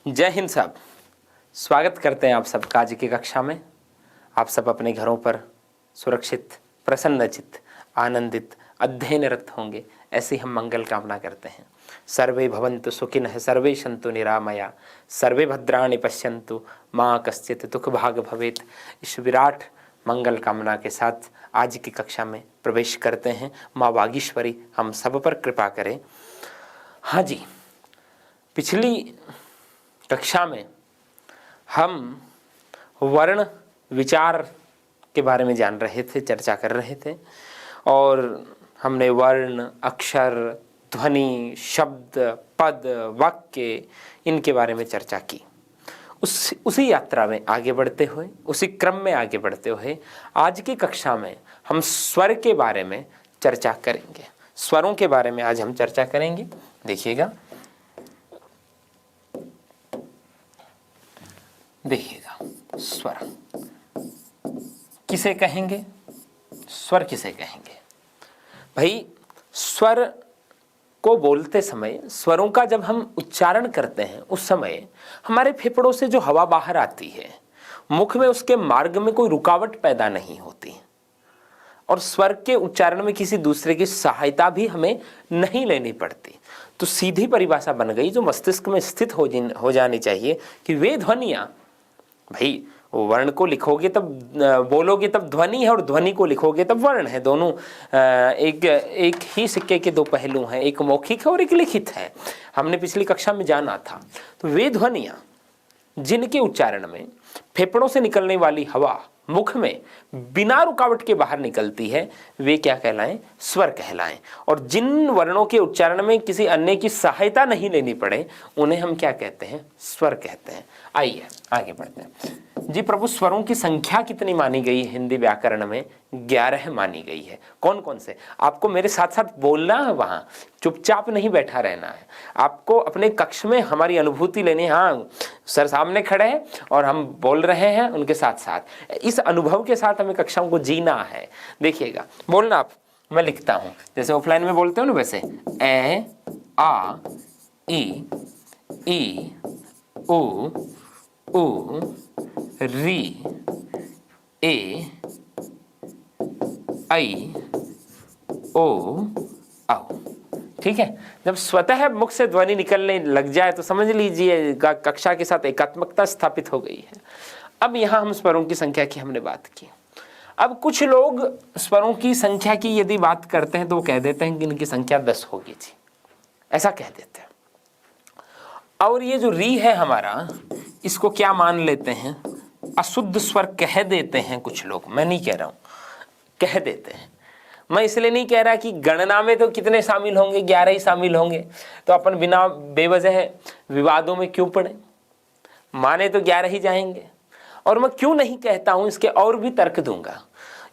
जय हिंद साहब। स्वागत करते हैं आप सबका आज की कक्षा में। आप सब अपने घरों पर सुरक्षित, प्रसन्नचित्त, आनंदित, अध्ययनरत होंगे, ऐसी हम मंगल कामना करते हैं। सर्वे भवन्तु सुखिनः, सर्वे सन्तु निरामया, सर्वे भद्राणि पश्यन्तु, माँ कश्चित् दुख भाग भवेत्। इस विराट मंगल कामना के साथ आज की कक्षा में प्रवेश करते हैं। माँ वागीश्वरी हम सब पर कृपा करें। हाँ जी, पिछली कक्षा में हम वर्ण विचार के बारे में जान रहे थे, चर्चा कर रहे थे, और हमने वर्ण, अक्षर, ध्वनि, शब्द, पद, वाक्य, इनके बारे में चर्चा की। उसी यात्रा में आगे बढ़ते हुए, उसी क्रम में आगे बढ़ते हुए आज की कक्षा में हम स्वर के बारे में चर्चा करेंगे। स्वरों के बारे में आज हम चर्चा करेंगे। देखिएगा स्वर किसे कहेंगे, स्वर किसे कहेंगे? भाई, स्वर को बोलते समय, स्वरों का जब हम उच्चारण करते हैं उस समय हमारे फेफड़ों से जो हवा बाहर आती है, मुख में उसके मार्ग में कोई रुकावट पैदा नहीं होती, और स्वर के उच्चारण में किसी दूसरे की सहायता भी हमें नहीं लेनी पड़ती। तो सीधी परिभाषा बन गई जो मस्तिष्क में स्थित हो जानी चाहिए कि वे ध्वनियाँ, भाई वर्ण को लिखोगे तब बोलोगे तब ध्वनि है, और ध्वनि को लिखोगे तब वर्ण है। दोनों एक ही सिक्के के दो पहलू हैं, एक मौखिक है और एक लिखित है। हमने पिछली कक्षा में जाना था। तो वे ध्वनियाँ जिनके उच्चारण में फेफड़ों से निकलने वाली हवा मुख में बिना रुकावट के बाहर निकलती है, वे क्या कहलाएं? स्वर कहलाएं। और जिन वर्णों के उच्चारण में किसी अन्य की सहायता नहीं लेनी पड़े, उन्हें हम क्या कहते हैं? स्वर कहते हैं। आइए आगे बढ़ते हैं। जी प्रभु, स्वरों की संख्या कितनी मानी गई है हिंदी व्याकरण में? 11 मानी गई है। कौन कौन से? आपको मेरे साथ साथ बोलना है, वहाँ चुपचाप नहीं बैठा रहना है। आपको अपने कक्ष में हमारी अनुभूति लेनी है। हाँ, सर सामने खड़े हैं और हम बोल रहे हैं उनके साथ साथ, इस अनुभव के साथ हमें कक्षाओं को जीना है। देखिएगा, बोलना आप, मैं लिखता हूँ जैसे ऑफलाइन में बोलते हो ना, वैसे ए आ ई उ ऊ री ए आई ओ औ। ठीक है। जब स्वतः मुख से ध्वनि निकलने लग जाए तो समझ लीजिए कक्षा के साथ एकात्मकता स्थापित हो गई है। अब यहाँ हम स्वरों की संख्या की हमने बात की। अब कुछ लोग स्वरों की संख्या की यदि बात करते हैं तो वो कह देते हैं कि इनकी संख्या 10 होगी जी, ऐसा कह देते हैं। और ये जो री है हमारा, इसको क्या मान लेते हैं? अशुद्ध स्वर कह देते हैं कुछ लोग। मैं नहीं कह रहा हूं, कह देते हैं। मैं इसलिए नहीं कह रहा कि गणना में तो कितने शामिल होंगे, 11 ही शामिल होंगे, तो अपन बिना बेवजह विवादों में क्यों पड़े? माने तो 11 ही जाएंगे। और मैं क्यों नहीं कहता हूं, इसके और भी तर्क दूंगा।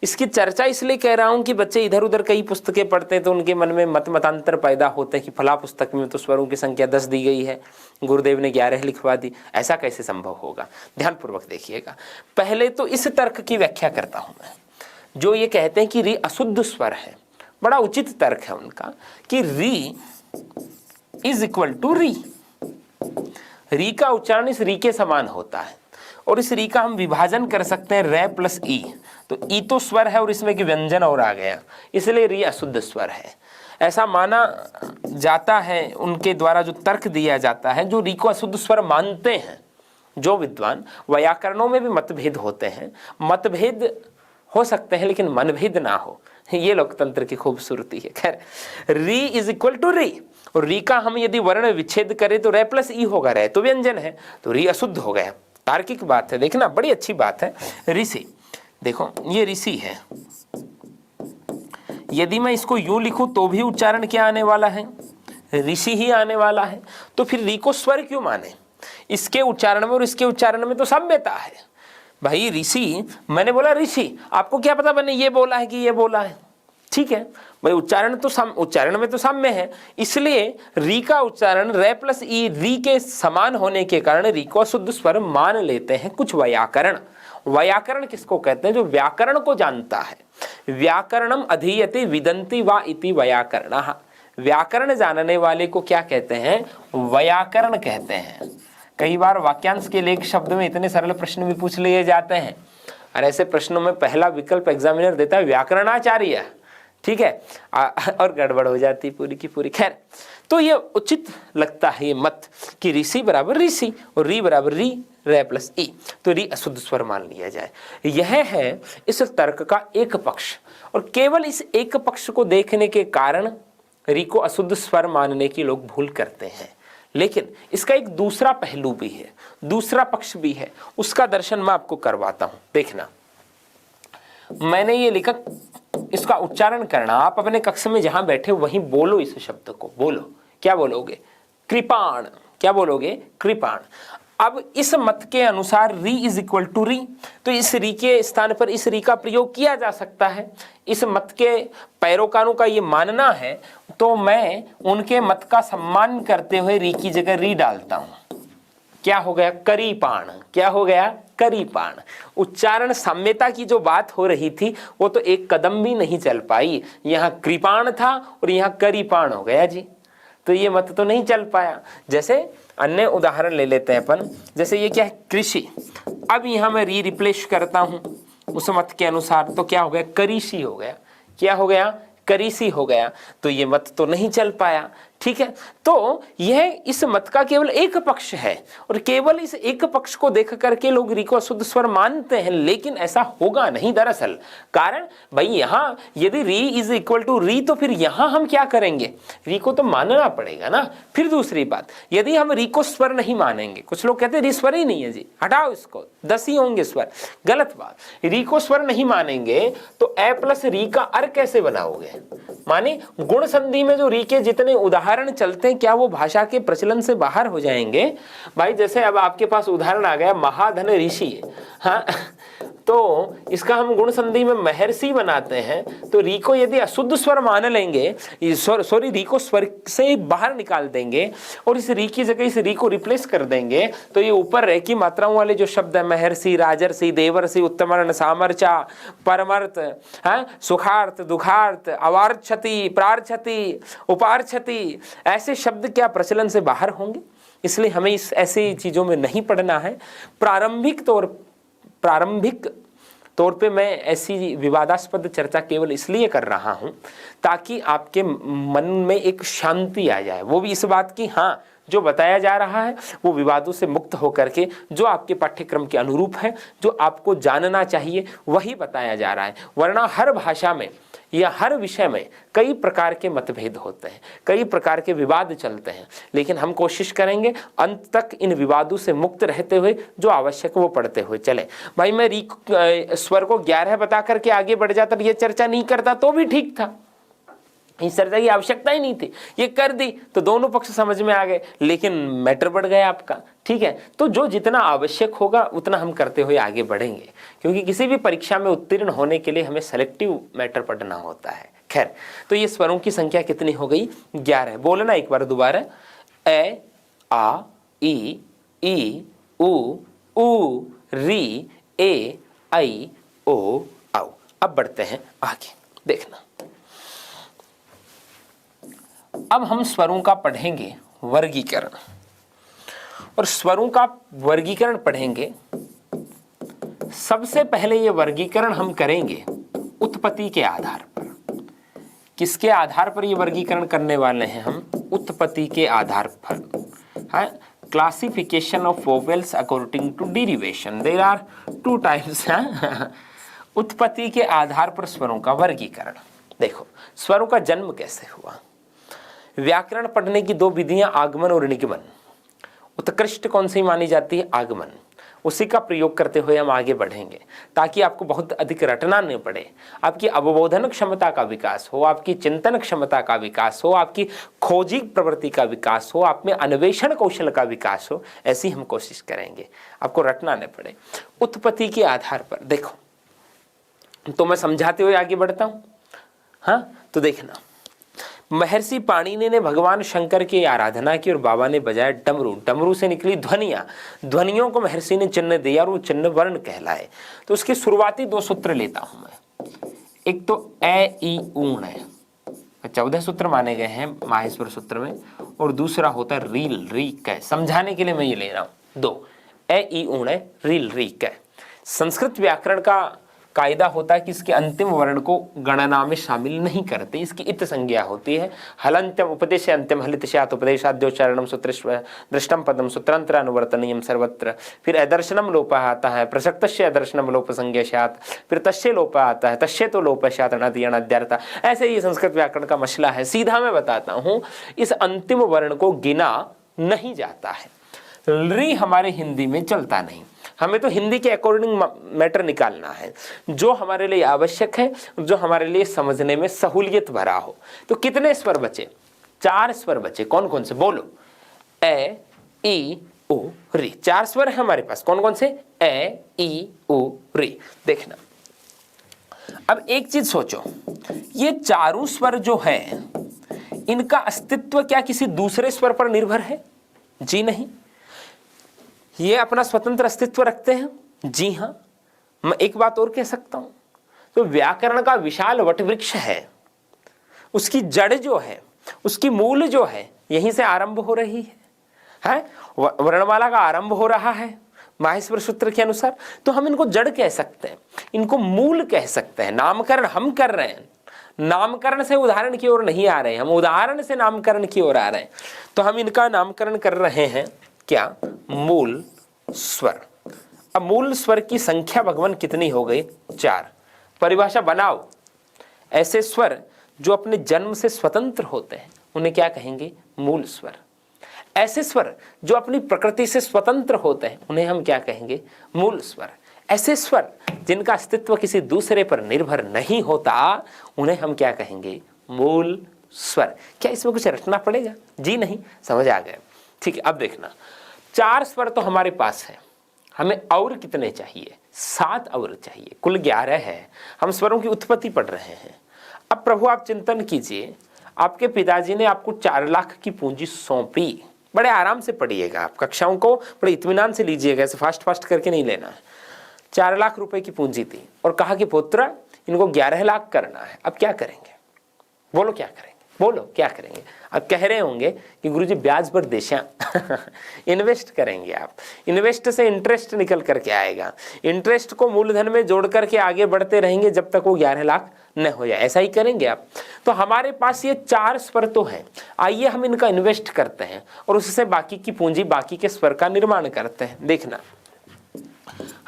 इसकी चर्चा इसलिए कह रहा हूं कि बच्चे इधर उधर कई पुस्तकें पढ़ते हैं तो उनके मन में मतांतर पैदा होते हैं कि फला पुस्तक में तो स्वरों की संख्या 10 दी गई है, गुरुदेव ने 11 लिखवा दी। ऐसा कैसे संभव होगा? ध्यानपूर्वक देखिएगा। पहले तो इस तर्क की व्याख्या करता हूं मैं, जो ये कहते हैं कि री अशुद्ध स्वर है। बड़ा उचित तर्क है उनका कि री इज इक्वल टू री। री का उच्चारण इस री के समान होता है, और इस री का हम विभाजन कर सकते हैं रे प्लस ई। तो ई तो स्वर है और इसमें कि व्यंजन और आ गया, इसलिए री अशुद्ध स्वर है। ऐसा माना जाता है, उनके द्वारा जो तर्क दिया जाता है। जो री को अशुद्ध स्वर मानते हैं जो विद्वान, व्याकरणों में भी मतभेद होते हैं। मतभेद हो सकते हैं लेकिन मनभेद ना हो, ये लोकतंत्र की खूबसूरती है। खैर, री इज इक्वल टू री, और री का हम यदि वर्ण विच्छेद करें तो रे प्लस ई होगा। रे तो व्यंजन है, तो री अशुद्ध हो गया। तार्किक बात है, देखना बड़ी अच्छी बात है। ऋषि, देखो ये ऋषि है। यदि मैं इसको यूं लिखूं तो भी उच्चारण क्या आने वाला है? ऋषि ही आने वाला है। तो फिर री को स्वर क्यों माने? इसके उच्चारण में और इसके उच्चारण में तो साम्यता है। भाई ऋषि, मैंने बोला ऋषि, आपको क्या पता मैंने ये बोला है कि ये बोला है? ठीक है भाई, उच्चारण में तो साम्य है, इसलिए री का उच्चारण रे प्लस ई री के समान होने के कारण री को शुद्ध स्वर मान लेते हैं कुछ व्याकरण। व्याकरण किसको कहते हैं? जो व्याकरण को जानता है। व्याकरणम अधीयते विदन्ति वा इति व्याकरणः। व्याकरण जानने वाले को क्या कहते हैं? व्याकरण कहते हैं। कई बार वाक्यांश के लेख शब्द में इतने सरल प्रश्न भी पूछ लिए जाते हैं, और ऐसे प्रश्नों में पहला विकल्प एग्जामिनर देता है व्याकरणाचार्य, ठीक है, और गड़बड़ हो जाती पूरी की पूरी। खैर, तो ये उचित लगता है ये मत कि ऋषि बराबर ऋषि और री बराबर री, रे प्लस ई, तो री अशुद्ध स्वर मान लिया जाए। यह है इस तर्क का एक पक्ष, और केवल इस एक पक्ष को देखने के कारण री को अशुद्ध स्वर मानने की लोग भूल करते हैं। लेकिन इसका एक दूसरा पहलू भी है, दूसरा पक्ष भी है, उसका दर्शन मैं आपको करवाता हूं। देखना, मैंने ये लिखा, इसका उच्चारण करना, आप अपने कक्ष में जहां बैठे वहीं बोलो, इस शब्द को बोलो। क्या बोलोगे? कृपाण। क्या बोलोगे? कृपाण। अब इस मत के अनुसार री इज इक्वल टू री, तो इस री के स्थान पर इस री का प्रयोग किया जा सकता है। इस मत के पैरोकारों का ये मानना है, तो मैं उनके मत का सम्मान करते हुए री की जगह री डालता हूं। क्या हो गया? करीपाण। क्या हो गया? करीपाण। उच्चारण साम्यता की जो बात हो रही थी वो तो एक कदम भी नहीं चल पाई, यहां कृपाण था और यहां करीपाण हो गया जी, तो ये मत तो नहीं चल पाया। जैसे अन्य उदाहरण ले लेते हैं अपन, जैसे ये क्या है? कृषि। अब यहां मैं री रिप्लेस करता हूं उस मत के अनुसार, तो क्या हो गया? करीषी हो गया। क्या हो गया? करीसी हो गया। तो ये मत तो नहीं चल पाया, ठीक है। तो यह इस मत का केवल एक पक्ष है, और केवल इस एक पक्ष को देख करके लोग री को अशुद्ध स्वर मानते हैं, लेकिन ऐसा होगा नहीं दरअसल। कारण भाई यहां यदि री इज इक्वल टू री, तो फिर यहां हम क्या करेंगे? री को तो मानना पड़ेगा ना। फिर दूसरी बात, यदि हम री को स्वर नहीं मानेंगे, कुछ लोग कहते हैं री स्वर ही नहीं है जी, हटाओ इसको, 10 ही होंगे स्वर, गलत बात। री को स्वर नहीं मानेंगे तो ए प्लस री का अर कैसे बनाओगे? माने गुण संधि में जो री के जितने उदाहरण चलते हैं, क्या वो भाषा के प्रचलन से बाहर हो जाएंगे? भाई जैसे अब आपके पास उदाहरण आ गया महाधन ऋषि, हाँ, तो इसका हम गुण संधि में महर्षि बनाते हैं, तो री को यदि अशुद्ध स्वर मान लेंगे, सॉरी री को स्वर से बाहर निकाल देंगे और इस री की जगह इस री को रिप्लेस कर देंगे, तो ये ऊपर रह की मात्राओं वाले जो शब्द है महर्षि, राजर्षि, देवर्षि, उत्तमर्ण, सामर्चा, परमर्थ, हाँ, सुखार्थ, दुखार्थ, अवार्छति, प्रार्छति, उपार्छति, ऐसे शब्द क्या प्रचलन से बाहर होंगे? इसलिए हमें इस ऐसी चीजों में नहीं पढ़ना है। प्रारंभिक तौर पे मैं ऐसी विवादास्पद चर्चा केवल इसलिए कर रहा हूं ताकि आपके मन में एक शांति आ जाए, वो भी इस बात की, हाँ, जो बताया जा रहा है वो विवादों से मुक्त होकर के जो आपके पाठ्यक्रम के अनुरूप है, जो आपको जानना चाहिए वही बताया जा रहा है। वरना हर भाषा में या हर विषय में कई प्रकार के मतभेद होते हैं, कई प्रकार के विवाद चलते हैं, लेकिन हम कोशिश करेंगे अंत तक इन विवादों से मुक्त रहते हुए जो आवश्यक वो पढ़ते हुए चले। भाई मैं स्वर को 11 बता करके आगे बढ़ जाता, ये चर्चा नहीं करता तो भी ठीक था, इस चर्चा की आवश्यकता ही नहीं थी, ये कर दी तो दोनों पक्ष समझ में आ गए, लेकिन मैटर बढ़ गया आपका, ठीक है। तो जो जितना आवश्यक होगा उतना हम करते हुए आगे बढ़ेंगे, क्योंकि किसी भी परीक्षा में उत्तीर्ण होने के लिए हमें सेलेक्टिव मैटर पढ़ना होता है। खैर, तो ये स्वरों की संख्या कितनी हो गई? 11। बोलना एक बार दोबारा, ए, आ, ई, उ, री, ए, आई, ओ, औ। अब बढ़ते हैं आगे, देखना। अब हम स्वरों का पढ़ेंगे वर्गीकरण, और स्वरों का वर्गीकरण पढ़ेंगे। सबसे पहले ये वर्गीकरण हम करेंगे उत्पत्ति के आधार पर। किसके आधार पर ये वर्गीकरण करने वाले हैं हम? उत्पत्ति के आधार पर। हाँ, classification of vowels according to derivation, there are 2 types. उत्पत्ति के आधार पर स्वरों का वर्गीकरण। देखो, स्वरों का जन्म कैसे हुआ? व्याकरण पढ़ने की 2 विधियां, आगमन और निगमन। उत्कृष्ट कौन सी मानी जाती है? आगमन। उसी का प्रयोग करते हुए हम आगे बढ़ेंगे, ताकि आपको बहुत अधिक रटना नहीं पड़े, आपकी अवबोधन क्षमता का विकास हो, आपकी चिंतन क्षमता का विकास हो, आपकी खोजी प्रवृत्ति का विकास हो, आप में अन्वेषण कौशल का विकास हो। ऐसी हम कोशिश करेंगे, आपको रटना नहीं पड़े। उत्पत्ति के आधार पर देखो, तो मैं समझाते हुए आगे बढ़ता हूं। हाँ, तो देखना, महर्षि पाणिनि ने भगवान शंकर की आराधना की और बाबा ने बजाया डमरू। डमरू से निकली ध्वनियां, ध्वनियों को महर्षि ने चिन्ह दिया और वो चिन्ह वर्ण कहलाए। तो उसके शुरुआती 2 सूत्र लेता हूं मैं। एक तो ए, ई, ऊण है, 14 सूत्र माने गए हैं माहेश्वर सूत्र में, और दूसरा होता है रील, री कै। समझाने के लिए मैं ये ले रहा हूं। 2 ए ई ऊण रील रीक है। संस्कृत व्याकरण का कायदा होता है कि इसके अंतिम वर्ण को गणना में शामिल नहीं करते, इसकी इत संज्ञा होती है। हलंत्यम उपदेश अंत्यम हलित स्यात् उपदेशाद्योच्चारणम सूत्र दृष्टम पदम सूत्रांतर अनुवर्तनीयम सर्वत्र। फिर अदर्शनम लोप आता है, प्रसक्तस्य अदर्शनम लोप संज्ञा स्यात्, फिर तस्य लोप आता है, तस्य तो लोप स्यात् अनद्यर्थ। ऐसे ही संस्कृत व्याकरण का मसला है। सीधा मैं बताता हूँ, इस अंतिम वर्ण को गिना नहीं जाता है। री हमारे हिंदी में चलता नहीं, हमें तो हिंदी के अकॉर्डिंग मैटर निकालना है जो हमारे लिए आवश्यक है, जो हमारे लिए समझने में सहूलियत भरा हो। तो कितने स्वर बचे? 4 स्वर बचे। कौन कौन से? बोलो। ए ई उ री, 4 स्वर है हमारे पास। कौन कौन से? ए ई उ री। देखना, अब एक चीज सोचो, ये चारों स्वर जो है इनका अस्तित्व क्या किसी दूसरे स्वर पर निर्भर है? जी नहीं। ये अपना स्वतंत्र अस्तित्व रखते हैं? जी हाँ। मैं एक बात और कह सकता हूं, तो व्याकरण का विशाल वटवृक्ष है, उसकी जड़ जो है, उसकी मूल जो है, यहीं से आरंभ हो रही है? वर्णमाला का आरंभ हो रहा है माहेश्वर सूत्र के अनुसार। तो हम इनको जड़ कह सकते हैं, इनको मूल कह सकते हैं। नामकरण हम कर रहे हैं, नामकरण से उदाहरण की ओर नहीं आ रहे हैं, हम उदाहरण से नामकरण की ओर आ रहे हैं। तो हम इनका नामकरण कर रहे हैं क्या? मूल स्वर। अब मूल स्वर की संख्या भगवान कितनी हो गई? 4। परिभाषा बनाओ। ऐसे स्वर जो अपने जन्म से स्वतंत्र होते हैं उन्हें क्या कहेंगे? मूल स्वर। ऐसे स्वर जो अपनी प्रकृति से स्वतंत्र होते हैं उन्हें हम क्या कहेंगे? मूल स्वर। ऐसे स्वर जिनका अस्तित्व किसी दूसरे पर निर्भर नहीं होता उन्हें हम क्या कहेंगे? मूल स्वर। क्या इसमें कुछ रटना पड़ेगा? जी नहीं, समझ आ गया। ठीक है, अब देखना, 4 स्वर तो हमारे पास है, हमें और कितने चाहिए? 7 और चाहिए। कुल 11 है। हम स्वरों की उत्पत्ति पढ़ रहे हैं। अब प्रभु आप चिंतन कीजिए, आपके पिताजी ने आपको 4 लाख की पूंजी सौंपी। बड़े आराम से पढ़िएगा, आप कक्षाओं को बड़े इत्मीनान से लीजिएगा, ऐसे फास्ट करके नहीं लेना है। 4 लाख रुपए की पूंजी थी और कहा कि पुत्र इनको 11 लाख करना है। अब क्या करेंगे? बोलो क्या करेंगे? बोलो क्या करेंगे? अब कह रहे होंगे कि गुरुजी ब्याज पर देशा इन्वेस्ट करेंगे। आप इन्वेस्ट से इंटरेस्ट निकल करके आएगा, इंटरेस्ट को मूलधन में जोड़ करके आगे बढ़ते रहेंगे जब तक वो 11 लाख न हो जाए। ऐसा ही करेंगे आप। तो हमारे पास ये 4 स्वर तो हैं, आइए हम इनका इन्वेस्ट करते हैं और उससे बाकी की पूंजी, बाकी के स्वर का निर्माण करते हैं। देखना,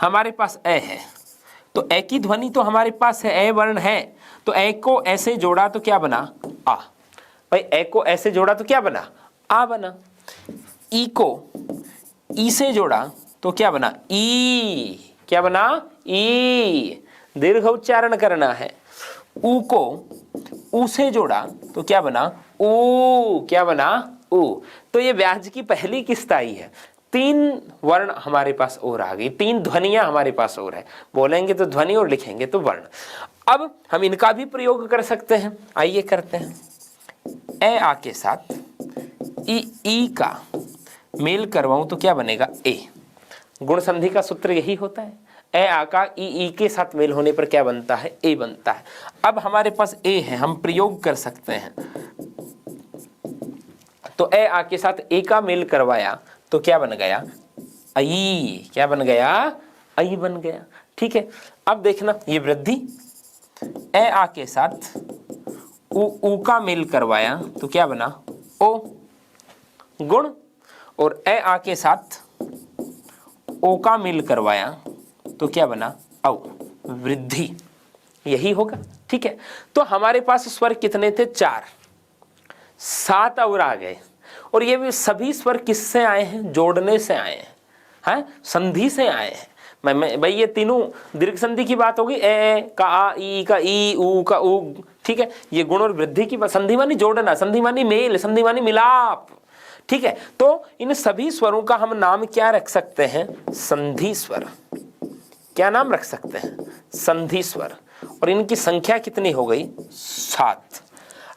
हमारे पास ए है तो ए की ध्वनि तो हमारे पास है, ए वर्ण है, तो ए को ऐसे जोड़ा तो क्या बना? आ। भाई ए को ऐसे जोड़ा तो क्या बना? आ बना। ई को ई से जोड़ा तो क्या बना? ई। क्या बना? ई। दीर्घ उच्चारण करना है। ऊ को ऊ से जोड़ा तो क्या बना? ऊ। क्या बना? ऊ। तो ये व्याज की पहली किस्त आई है। 3 वर्ण हमारे पास और आ गई, 3 ध्वनियां हमारे पास और है। बोलेंगे तो ध्वनि और लिखेंगे तो वर्ण। अब हम इनका भी प्रयोग कर सकते हैं, आइए करते हैं। ए आ के साथ ई का मेल करवाऊं तो क्या बनेगा? ए। गुण संधि का सूत्र यही होता है। ए आ का ई के साथ मेल होने पर क्या बनता है? ए बनता है। अब हमारे पास ए है, हम प्रयोग कर सकते हैं। तो ए आ के साथ ए का मेल करवाया तो क्या बन गया? आई। क्या बन गया? आई बन गया। ठीक है, अब देखना, ये वृद्धि। ए आ के साथ ऊ का मेल करवाया तो क्या बना? ओ। गुण। और ए आ के साथ ओ का मेल करवाया तो क्या बना? औ। वृद्धि। यही होगा। ठीक है, तो हमारे पास स्वर कितने थे? 4। 7 और आ गए। और ये भी सभी स्वर किससे आए हैं? जोड़ने से आए हैं, संधि से आए हैं। भाई ये तीनों दीर्घ संधि की बात होगी। ए का आ, ई का ई, ऊ का ऊ। ठीक है, ये गुण और वृद्धि की बात। संधि मानी जोड़ना, संधि मानी मेल, संधि मानी मिलाप। ठीक है, तो इन सभी स्वरों का हम नाम क्या रख सकते हैं? संधि स्वर। क्या नाम रख सकते हैं? संधि स्वर। और इनकी संख्या कितनी हो गई? 7।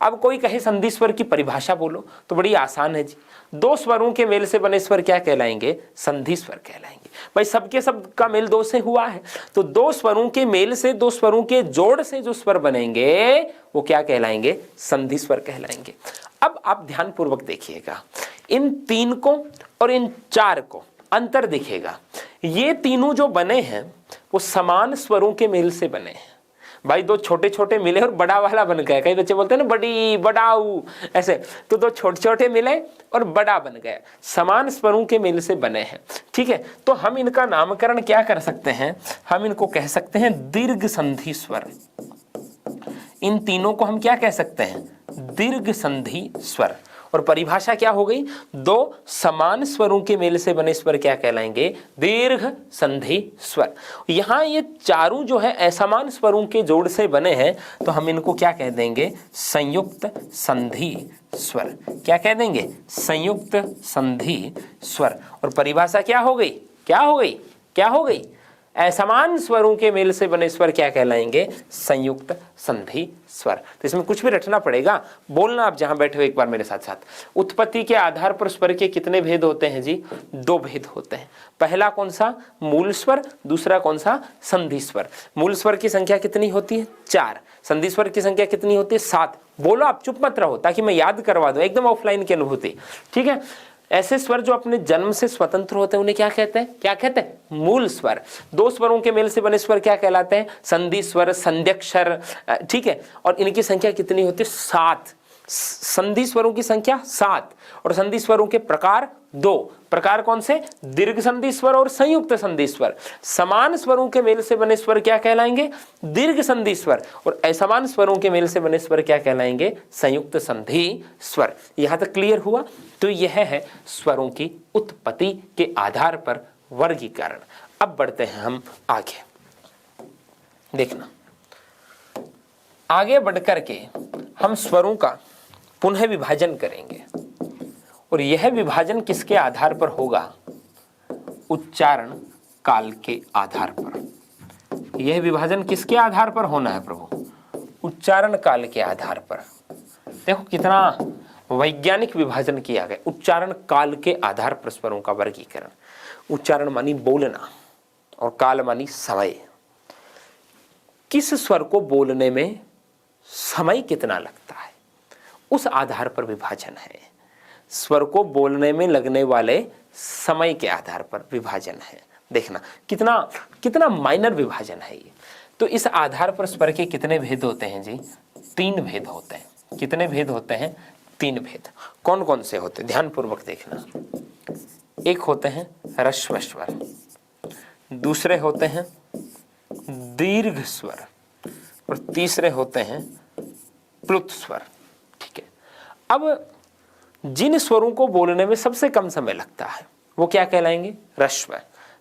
अब कोई कहे संधि स्वर की परिभाषा बोलो, तो बड़ी आसान है जी। 2 स्वरों के मेल से बने स्वर क्या कहलाएंगे? संधि स्वर कहलाएंगे। भाई सबके सब का मेल 2 से हुआ है, तो 2 स्वरों के मेल से, 2 स्वरों के जोड़ से जो स्वर बनेंगे वो क्या कहलाएंगे? संधि स्वर कहलाएंगे। अब आप ध्यान पूर्वक देखिएगा, इन 3 को और इन 4 को अंतर दिखेगा। ये तीनों जो बने हैं वो समान स्वरों के मेल से बने हैं। भाई दो छोटे छोटे मिले और बड़ा वाला बन गया। कई बच्चे बोलते हैं ना बड़ी बड़ाऊ ऐसे, तो दो छोटे छोटे मिले और बड़ा बन गया, समान स्वरों के मेल से बने हैं। ठीक है, तो हम इनका नामकरण क्या कर सकते हैं, हम इनको कह सकते हैं दीर्घ संधि स्वर। इन तीनों को हम क्या कह सकते हैं, दीर्घ संधि स्वर। और परिभाषा क्या हो गई, दो समान स्वरों के मेल से बने स्वर क्या कहलाएंगे, दीर्घ संधि स्वर। यहां ये चारों जो है असमान स्वरों के जोड़ से बने हैं, तो हम इनको क्या कह देंगे, संयुक्त संधि स्वर। क्या कह देंगे, संयुक्त संधि स्वर। और परिभाषा क्या हो गई, क्या हो गई, क्या हो गई, असमान स्वरों के मेल से बने स्वर क्या कहलाएंगे, संयुक्त संधि स्वर। तो इसमें कुछ भी रटना पड़ेगा, बोलना आप जहां बैठे हो एक बार मेरे साथ साथ। उत्पत्ति के आधार पर स्वर के कितने भेद होते हैं जी, दो भेद होते हैं। पहला कौन सा, मूल स्वर, दूसरा कौन सा, संधि स्वर। मूल स्वर की संख्या कितनी होती है, 4। संधि स्वर की संख्या कितनी होती है, 7। बोलो आप, चुप मत रहो ताकि मैं याद करवा दूं, एकदम ऑफलाइन की अनुभूति। ठीक है, ऐसे स्वर जो अपने जन्म से स्वतंत्र होते हैं उन्हें क्या कहते हैं, क्या कहते हैं, मूल स्वर। दो स्वरों के मेल से बने स्वर क्या कहलाते हैं, संधि स्वर, संध्यक्षर। ठीक है, और इनकी संख्या कितनी होती है, 7। संधि स्वरों की संख्या 7 और संधि स्वरों के प्रकार 2। प्रकार कौन से, दीर्घ संधि स्वर और संयुक्त संधि स्वर। समान स्वरों के मेल से बने स्वर क्या कहलाएंगे, दीर्घ संधि स्वर, और असमान स्वरों के मेल से बने स्वर क्या कहलाएंगे, संयुक्त संधि स्वर। यहां तक क्लियर हुआ। तो यह है स्वरों की उत्पत्ति के आधार पर वर्गीकरण। अब बढ़ते हैं हम आगे। देखना, आगे बढ़कर के हम स्वरों का पुनः विभाजन करेंगे, और यह विभाजन किसके आधार पर होगा, उच्चारण काल के आधार पर। यह विभाजन किसके आधार पर होना है प्रभु, उच्चारण काल के आधार पर। देखो कितना वैज्ञानिक विभाजन किया गया, उच्चारण काल के आधार पर स्वरों का वर्गीकरण। उच्चारण मानी बोलना और काल मानी समय। किस स्वर को बोलने में समय कितना लगता है, उस आधार पर विभाजन है। स्वर को बोलने में लगने वाले समय के आधार पर विभाजन है। देखना कितना कितना माइनर विभाजन है ये। तो इस आधार पर स्वर के कितने भेद होते हैं जी, 3 भेद होते हैं। कितने भेद होते हैं, 3 भेद। कौन कौन से होते हैं, ध्यान पूर्वक देखना। एक होते हैं ह्रस्व स्वर, दूसरे होते हैं दीर्घ स्वर, और तीसरे होते हैं प्लुत स्वर। ठीक है, अब जिन स्वरों को बोलने में सबसे कम समय लगता है वो क्या कहलाएंगे, ह्रस्व।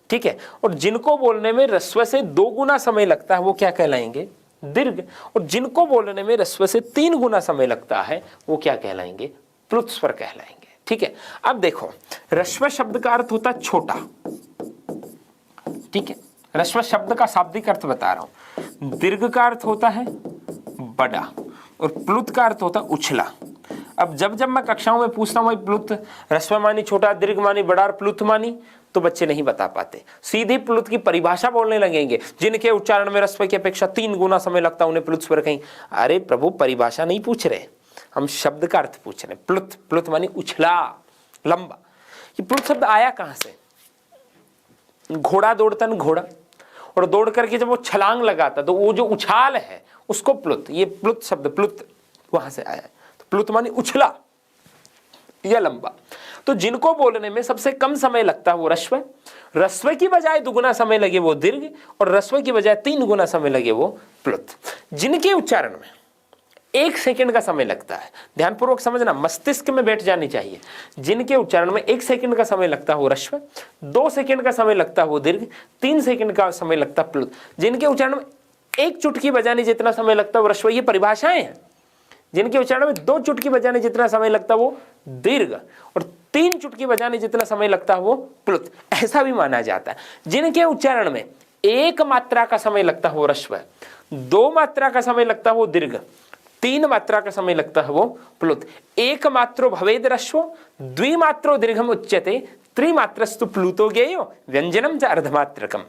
ठीक है, और जिनको बोलने में ह्रस्व से 2 गुना समय लगता है वो क्या कहलाएंगे, दीर्घ। और जिनको बोलने में ह्रस्व से 3 गुना समय लगता है वो क्या कहलाएंगे, प्लुत स्वर कहलाएंगे। ठीक है, अब देखो, ह्रस्व शब्द का अर्थ होता है छोटा। ठीक है, ह्रस्व शब्द का शाब्दिक अर्थ बता रहा हूं। दीर्घ का अर्थ होता है बड़ा, और प्लुत का अर्थ होता है उछला। अब जब जब मैं कक्षाओं में पूछता हूं प्लुत, ह्रस्व मानी छोटा, दीर्घ मानी बड़ा और प्लुत मानी, तो बच्चे नहीं बता पाते, सीधी प्लुत की परिभाषा बोलने लगेंगे। जिनके उच्चारण में ह्रस्व की अपेक्षा 3 गुना समय लगता है उन्हें प्लुत स्वर कहीं। अरे प्रभु, परिभाषा नहीं पूछ रहे, हम शब्द का अर्थ पूछ रहे। प्लुत, प्लुत मानी उछला, लंबा। ये प्लुत शब्द आया कहां से, घोड़ा दौड़ता न घोड़ा, और दौड़ करके जब वो छलांग लगाता तो वो जो उछाल है उसको प्लुत, ये प्लुत शब्द प्लुत वहां से आया है। तो प्लुत मानी उछला या लंबा। तो जिनको बोलने में सबसे कम समय लगता है वो ह्रस्व, ह्रस्व की बजाय 2 गुना समय लगे वो दीर्घ, और ह्रस्व की बजाय 3 गुना समय लगे वो प्लुत। जिनके उच्चारण में 1 सेकंड का समय लगता है, ध्यानपूर्वक समझना, मस्तिष्क में बैठ जानी चाहिए। जिनके उच्चारण में 1 सेकंड का समय लगता है वो ह्रस्व, 2 सेकंड का समय लगता है वो दीर्घ, 3 सेकंड का समय लगता है प्लुत। जिनके उच्चारण में 1 चुटकी बजाने जितना समय लगता है वो ह्रस्व। ये परिभाषाएं हैं। जिनके उच्चारण में 2 चुटकी बजाने जितना समय लगता है वो दीर्घ, और 3 चुटकी बजाने जितना समय लगता है वो प्लुत, ऐसा भी माना जाता है। जिनके उच्चारण में 1 मात्रा का समय लगता है वो ह्रस्व, 2 मात्रा का समय लगता है वो दीर्घ, 3 मात्रा का समय लगता है वो प्लुत। 1 मात्रो भवेद ह्रस्वो, 2 मात्रो दीर्घम उच्यते, 3 मात्रस्तु प्लुतो ज्ञेयो व्यंजनम च अर्धमात्रकम।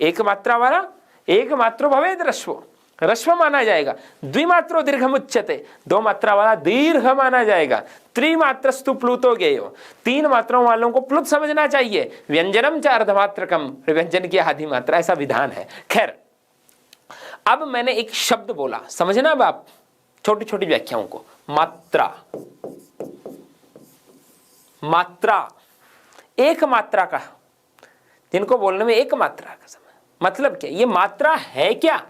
1 मात्रा वाला 1 मात्रो भवेद ह्रस्वो, रस्व माना जाएगा। द्विमात्रो दीर्घम उच्यते, 2 मात्रा वाला दीर्घ माना जाएगा। त्रिमात्रस्तु प्लुतो गेयो, 3 मात्राओं वालों को प्लुत समझना चाहिए। व्यंजनम च अर्धमात्रकम, व्यंजन की आधी मात्रा, ऐसा विधान है। खैर, अब मैंने एक शब्द बोला, समझना अब आप छोटी छोटी व्याख्याओं को। मात्रा, मात्रा, एक मात्रा का, जिनको बोलने में एक मात्रा का समय, मतलब क्या? ये मात्रा है क्या?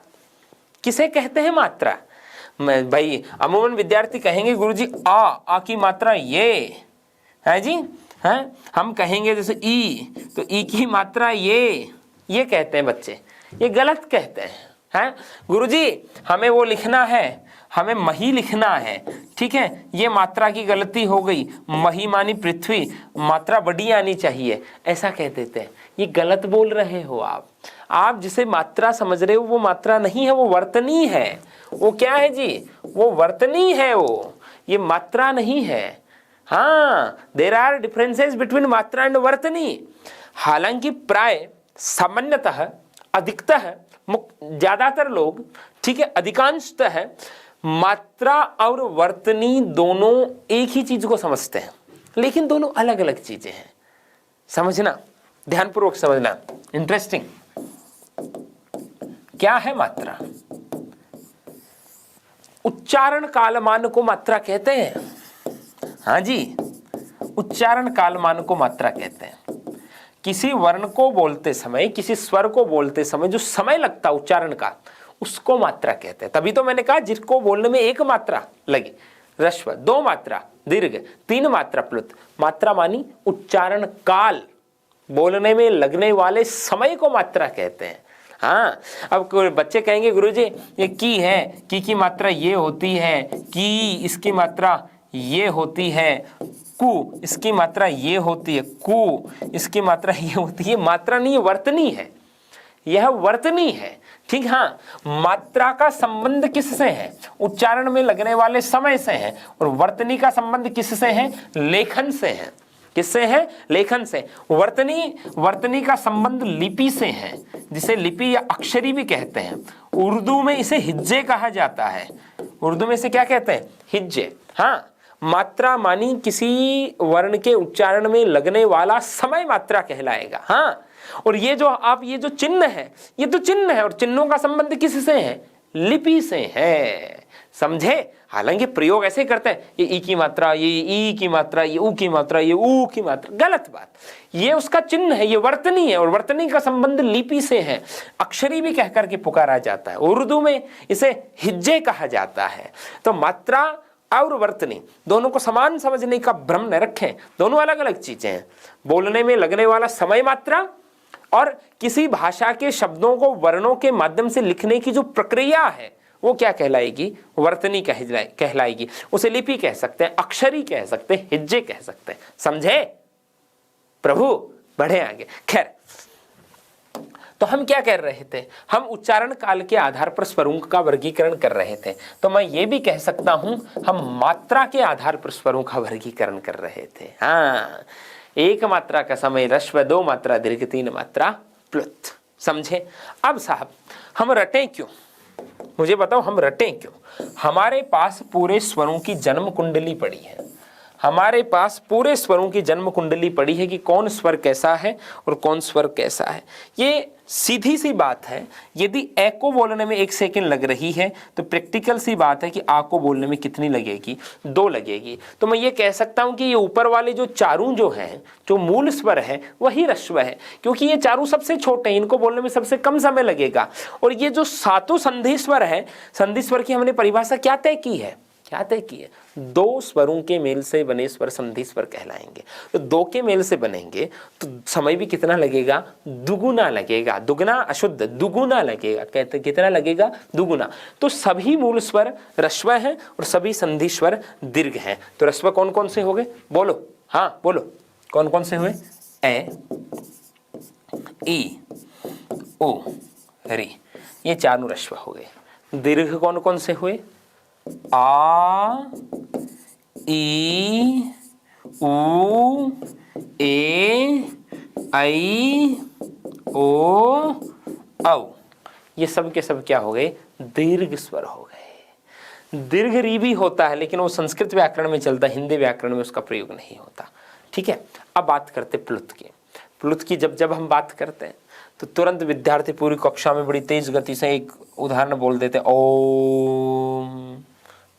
किसे कहते हैं मात्रा? मैं भाई अमूमन विद्यार्थी कहेंगे गुरुजी आ की मात्रा ये है जी, हैं? हम कहेंगे जैसे ई, तो ई की मात्रा ये कहते हैं बच्चे, ये गलत कहते हैं गुरुजी हमें वो लिखना है, हमें मही लिखना है, ठीक है, ये मात्रा की गलती हो गई, मही मानी पृथ्वी, मात्रा बड़ी आनी चाहिए, ऐसा कह देते हैं। ये गलत बोल रहे हो आप जिसे मात्रा समझ रहे हो वो मात्रा नहीं है, वो वर्तनी है। वो क्या है जी? वो वर्तनी है, वो ये मात्रा नहीं है। हाँ, देयर आर डिफरेंसेस बिटवीन मात्रा एंड वर्तनी। हालांकि प्राय सामान्यतः अधिकतः ज्यादातर लोग, ठीक है, अधिकांशतः मात्रा और वर्तनी दोनों एक ही चीज को समझते हैं, लेकिन दोनों अलग अलग चीजें हैं। समझना, ध्यानपूर्वक समझना, इंटरेस्टिंग। क्या है मात्रा? उच्चारण कालमान को मात्रा कहते हैं। हाँ जी, उच्चारण कालमान को मात्रा कहते हैं। किसी वर्ण को बोलते समय, किसी स्वर को बोलते समय जो समय लगता है उच्चारण का, उसको मात्रा कहते हैं। तभी तो मैंने कहा जिसको बोलने में एक मात्रा लगे, ह्रस्व, 2 मात्रा दीर्घ, 3 मात्रा प्लुत। मात्रा मानी उच्चारण काल, बोलने में लगने वाले समय को मात्रा कहते हैं। हाँ, अब बच्चे कहेंगे गुरुजी ये की है, की मात्रा ये होती है, की इसकी मात्रा ये होती है, कु इसकी मात्रा ये होती है, कु इसकी मात्रा ये होती है। मात्रा नहीं, वर्तनी है, यह वर्तनी है। ठीक, हाँ, मात्रा का संबंध किससे है? उच्चारण में लगने वाले समय से है, और वर्तनी का संबंध किससे है? लेखन से है। किससे है? लेखन से। वर्तनी का संबंध लिपि से है, जिसे लिपि या अक्षरी भी कहते हैं। उर्दू में इसे हिज्जे कहा जाता है। उर्दू में इसे क्या कहते हैं? हिज्जे। हाँ, मात्रा मानी किसी वर्ण के उच्चारण में लगने वाला समय मात्रा कहलाएगा। हाँ, और ये जो चिन्ह है, ये तो चिन्ह है, और चिन्हों का संबंध किससे है? लिपि से है। समझे? हालांकि प्रयोग ऐसे करते हैं, ये ई की मात्रा, ये ई की मात्रा, ये ऊ की मात्रा, ये ऊ की मात्रा, गलत बात। ये उसका चिन्ह है, ये वर्तनी है, और वर्तनी का संबंध लिपि से है। अक्षरी भी कह करके पुकारा जाता है। उर्दू में इसे हिज्जे कहा जाता है। तो मात्रा और वर्तनी दोनों को समान समझने का भ्रम न रखें, दोनों अलग अलग चीजें हैं। बोलने में लगने वाला समय मात्रा और किसी भाषा के शब्दों को वर्णों के माध्यम से लिखने की जो प्रक्रिया है, वो क्या कहलाएगी? वर्तनी कहलाएगी। उसे लिपि कह सकते हैं, अक्षरी कह सकते हैं, हिज्जे कह सकते हैं। समझे प्रभु? बढ़े आगे। खैर, तो हम क्या कर रहे थे? हम उच्चारण काल के आधार पर स्वरों का वर्गीकरण कर रहे थे। तो मैं ये भी कह सकता हूं हम मात्रा के आधार पर स्वरों का वर्गीकरण कर रहे थे। हाँ, 1 मात्रा का समय ह्रस्व, 2 मात्रा दीर्घ, 3 मात्रा प्लुत। समझे? अब साहब हम रटें क्यों? मुझे बताओ, हम रटें क्यों? हमारे पास पूरे स्वरों की जन्म कुंडली पड़ी है। हमारे पास पूरे स्वरों की जन्म कुंडली पड़ी है कि कौन स्वर कैसा है और कौन स्वर कैसा है। ये सीधी सी बात है। यदि ए को बोलने में 1 सेकंड लग रही है तो प्रैक्टिकल सी बात है कि आ को बोलने में कितनी लगेगी? 2 लगेगी। तो मैं ये कह सकता हूं कि ये ऊपर वाले जो चारों जो हैं, जो मूल स्वर है, वही ह्रस्व है, क्योंकि ये चारों सबसे छोटे हैं, इनको बोलने में सबसे कम समय लगेगा। और ये जो 7 संधि स्वर है, संधि स्वर की हमने परिभाषा क्या तय की है? 2 स्वरों के मेल से बने स्वर संधि स्वर कहलाएंगे। तो 2 के मेल से बनेंगे तो समय भी कितना लगेगा? दुगुना लगेगा। दुगना अशुद्ध, दुगुना लगेगा। कहते कितना लगेगा? दुगुना। तो सभी मूल स्वर ह्रस्व हैं और सभी संधि स्वर दीर्घ हैं। तो ह्रस्व कौन कौन से हो गए? बोलो। हाँ बोलो, कौन कौन से हुए? ए, ई, ओ, री, ये चारों ह्रस्व हो गए। दीर्घ कौन कौन से हुए? आ, ई, ऊ, ए, ऐ, ओ, औ। ये सब के सब क्या हो गए? दीर्घ स्वर हो गए। दीर्घ री भी होता है लेकिन वो संस्कृत व्याकरण में चलता है, हिंदी व्याकरण में उसका प्रयोग नहीं होता। ठीक है, अब बात करते प्लुत की। प्लुत की जब जब हम बात करते हैं तो तुरंत विद्यार्थी पूरी कक्षा में बड़ी तेज गति से एक उदाहरण बोल देते हैं, ओम।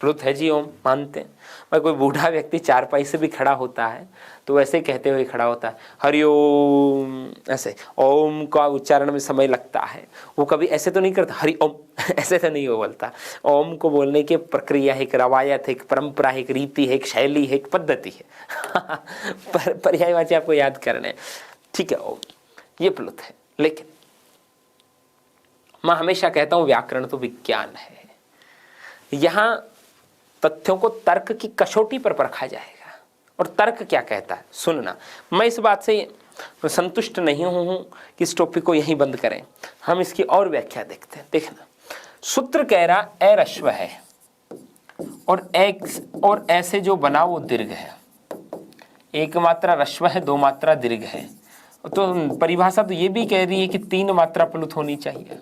प्लुत है जी ओम, मानते हैं। भाई कोई बूढ़ा व्यक्ति चारपाई से भी खड़ा होता है तो वैसे कहते हुए खड़ा होता है, हरिओम। ऐसे ओम का उच्चारण में समय लगता है, वो कभी ऐसे तो नहीं करता हरि ओम ऐसे तो नहीं वो बोलता। ओम को बोलने की प्रक्रिया है, एक रवायत है, एक परंपरा है, एक रीति है, एक शैली है, एक पद्धति है। पर्यायवाची आपको याद करने, ठीक है। ओम ये प्लुत है। लेकिन मैं हमेशा कहता हूं व्याकरण तो विज्ञान है, यहां तथ्यों को तर्क की कसौटी पर परखा जाएगा। और तर्क क्या कहता है सुनना। मैं इस बात से संतुष्ट नहीं हूं कि इस टॉपिक को यहीं बंद करें, हम इसकी और व्याख्या देखते हैं। देखना, सूत्र कह रहा ए रश्व है और एक्स और ऐसे जो बना वो दीर्घ है, एक मात्रा रश्व है, दो मात्रा दीर्घ है। तो परिभाषा तो ये भी कह रही है कि तीन मात्रा प्लुत होनी चाहिए।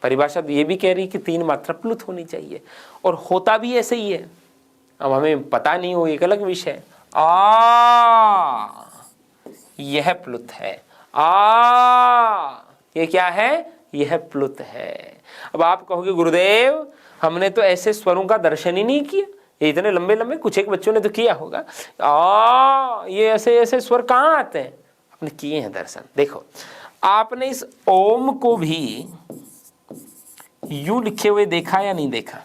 परिभाषा तो ये भी कह रही है कि तीन मात्रा प्लुत होनी चाहिए, और होता भी ऐसे ही है। अब हमें पता नहीं हो, एक अलग विषय। यह प्लुत है। ये क्या है? यह प्लुत है। अब आप कहोगे गुरुदेव हमने तो ऐसे स्वरों का दर्शन ही नहीं किया, ये इतने लंबे लंबे, कुछ एक बच्चों ने तो किया होगा। ये ऐसे ऐसे स्वर कहाँ आते हैं? आपने किए हैं दर्शन। देखो, आपने इस ओम को भी यूं लिखे हुए देखा या नहीं देखा?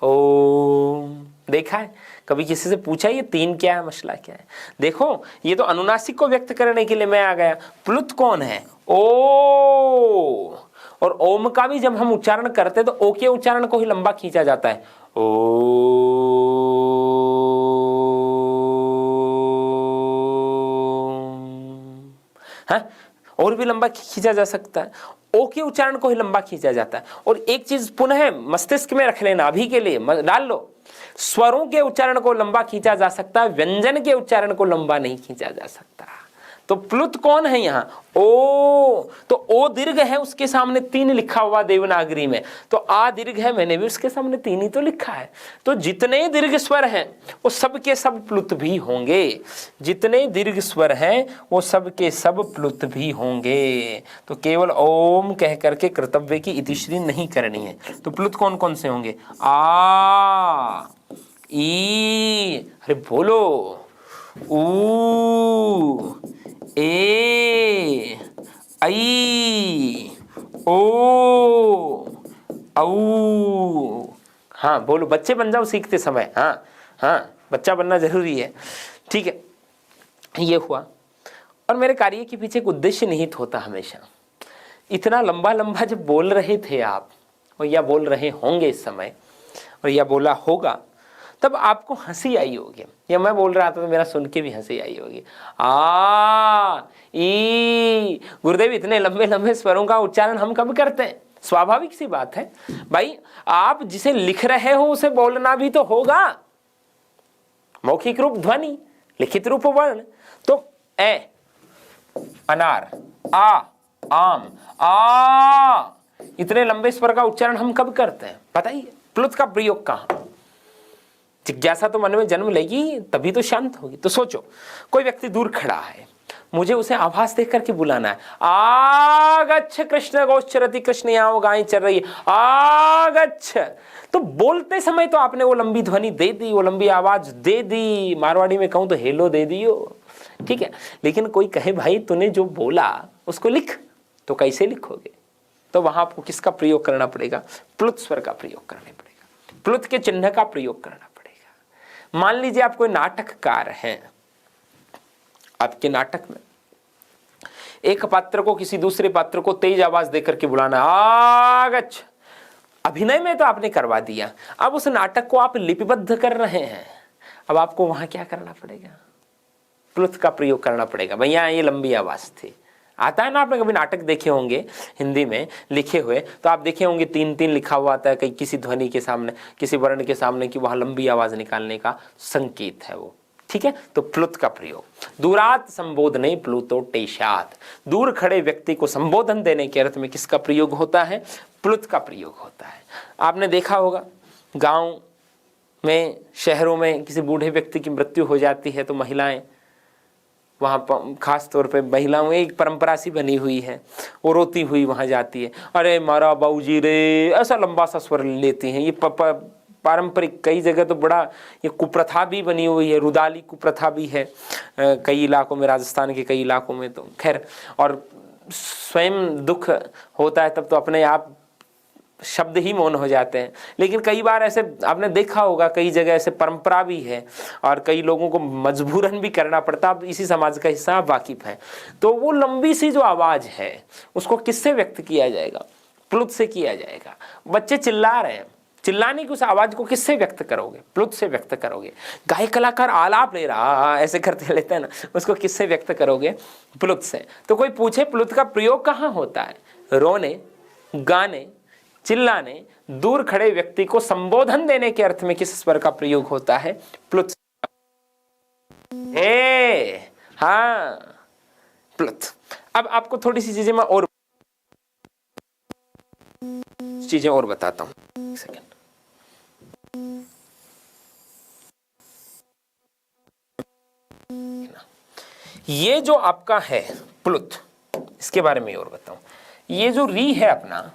ओम देखा है? कभी किसी से पूछा ये तीन क्या है, मसला क्या है? देखो, ये तो अनुनासिक को व्यक्त करने के लिए मैं आ गया। प्लुत कौन है? ओ। और ओम का भी जब हम उच्चारण करते हैं तो ओ के उच्चारण को ही लंबा खींचा जाता है। ओ हाँ, और भी लंबा खींचा जा सकता है। ओ के उच्चारण को ही लंबा खींचा जाता है। और एक चीज पुनः मस्तिष्क में रख लेना, अभी के लिए डाल लो, स्वरों के उच्चारण को लंबा खींचा जा सकता है, व्यंजन के उच्चारण को लंबा नहीं खींचा जा सकता। तो प्लुत कौन है यहाँ? ओ। तो ओ दीर्घ है, उसके सामने तीन लिखा हुआ देवनागरी में, तो आ दीर्घ है, मैंने भी उसके सामने तीन ही तो लिखा है। तो जितने दीर्घ स्वर हैं वो सब के सब प्लुत भी होंगे। जितने दीर्घ स्वर हैं वो सब के सब प्लुत भी होंगे। तो केवल ओम कह करके कर्तव्य की इतिश्री नहीं करनी है। तो प्लुत कौन कौन से होंगे? आ, ई, अरे बोलो, ऊ, ए, आई, ओ, औ। हाँ बोलो, बच्चे बन जाओ सीखते समय। हाँ हाँ, बच्चा बनना जरूरी है। ठीक है, ये हुआ। और मेरे कार्य के पीछे एक उद्देश्य निहित होता हमेशा। इतना लंबा लंबा जब बोल रहे थे आप, और या बोल रहे होंगे इस समय, और या बोला होगा, तब आपको हंसी आई होगी, या मैं बोल रहा था तो मेरा सुन के भी हंसी आई होगी। ई, गुरुदेव इतने लंबे लंबे स्वरों का उच्चारण हम कब करते हैं? स्वाभाविक सी बात है भाई, आप जिसे लिख रहे हो उसे बोलना भी तो होगा। मौखिक रूप ध्वनि, लिखित रूप वर्ण। तो ए अनार, आ आम, आ, इतने लंबे स्वर का उच्चारण हम कब करते हैं बताइए? प्लुत का प्रयोग कहां? जिज्ञासा तो मन में जन्म लेगी, तभी तो शांत होगी। तो सोचो, कोई व्यक्ति दूर खड़ा है, मुझे उसे आभास देख करके बुलाना है, आगच्छ कृष्ण गोश्चरति, कृष्ण यहाँ गाय चल रही है, आगच्छ। तो बोलते समय तो आपने वो लंबी ध्वनि दे दी, वो लंबी आवाज दे दी, मारवाड़ी में कहूं तो हेलो दे दियो, ठीक है। लेकिन कोई कहे भाई तूने जो बोला उसको लिख, तो कैसे लिखोगे? तो वहां आपको किसका प्रयोग करना पड़ेगा? प्लुत स्वर का प्रयोग करना पड़ेगा, प्लुत के चिन्ह का प्रयोग करना पड़ेगा। मान लीजिए आप कोई नाटककार हैं, आपके नाटक में एक पात्र को किसी दूसरे पात्र को तेज आवाज देकर के बुलाना, आगच्छ। अभिनय में तो आपने करवा दिया, अब उस नाटक को आप लिपिबद्ध कर रहे हैं, अब आपको वहां क्या करना पड़ेगा? प्लुत का प्रयोग करना पड़ेगा। भैया ये लंबी आवाज थी, आता है ना, आपने कभी नाटक देखे होंगे हिंदी में लिखे हुए, तो आप देखे होंगे तीन तीन लिखा हुआ आता है कहीं किसी ध्वनि के सामने, किसी वर्ण के सामने, कि वहां लंबी आवाज निकालने का संकेत है वो, ठीक है। तो प्लुत का प्रयोग, दूरात संबोधने प्लुतो टेशात, दूर खड़े व्यक्ति को संबोधन देने के अर्थ में किसका प्रयोग होता है? प्लुत का प्रयोग होता है। आपने देखा होगा गांव में, शहरों में किसी बूढ़े व्यक्ति की मृत्यु हो जाती है तो महिलाएं वहाँ खास तौर पे महिलाओं में एक परंपरा सी बनी हुई है, वो रोती हुई वहाँ जाती है, अरे मारा बाबूजी रे, ऐसा लंबा सा स्वर लेती हैं। ये पारंपरिक, कई जगह तो बड़ा ये कुप्रथा भी बनी हुई है, रुदाली कुप्रथा भी है कई इलाकों में, राजस्थान के कई इलाकों में तो खैर। और स्वयं दुख होता है तब तो अपने आप शब्द ही मौन हो जाते हैं। लेकिन कई बार ऐसे आपने देखा होगा, कई जगह ऐसे परंपरा भी है और कई लोगों को मजबूरन भी करना पड़ता, अब इसी समाज का हिस्सा आप वाकिफ है। तो वो लंबी सी जो आवाज है उसको किससे व्यक्त किया जाएगा? प्लुत से किया जाएगा। बच्चे चिल्ला रहे हैं, चिल्लाने की उस आवाज को किससे व्यक्त करोगे? प्लुत से व्यक्त करोगे। गायक कलाकार आलाप ले रहा ऐसे करते लेते हैं ना, उसको किससे व्यक्त करोगे? प्लुत से। तो कोई पूछे प्लुत का प्रयोग कहाँ होता है? रोने, गाने, चिल्लाने, दूर खड़े व्यक्ति को संबोधन देने के अर्थ में किस स्वर का प्रयोग होता है? प्लुत। हाँ, प्लुत। अब आपको थोड़ी सी चीजें मैं और बताता हूं। एक सेकेंड। ये जो आपका है प्लुत, इसके बारे में और बताऊं। ये जो री है अपना,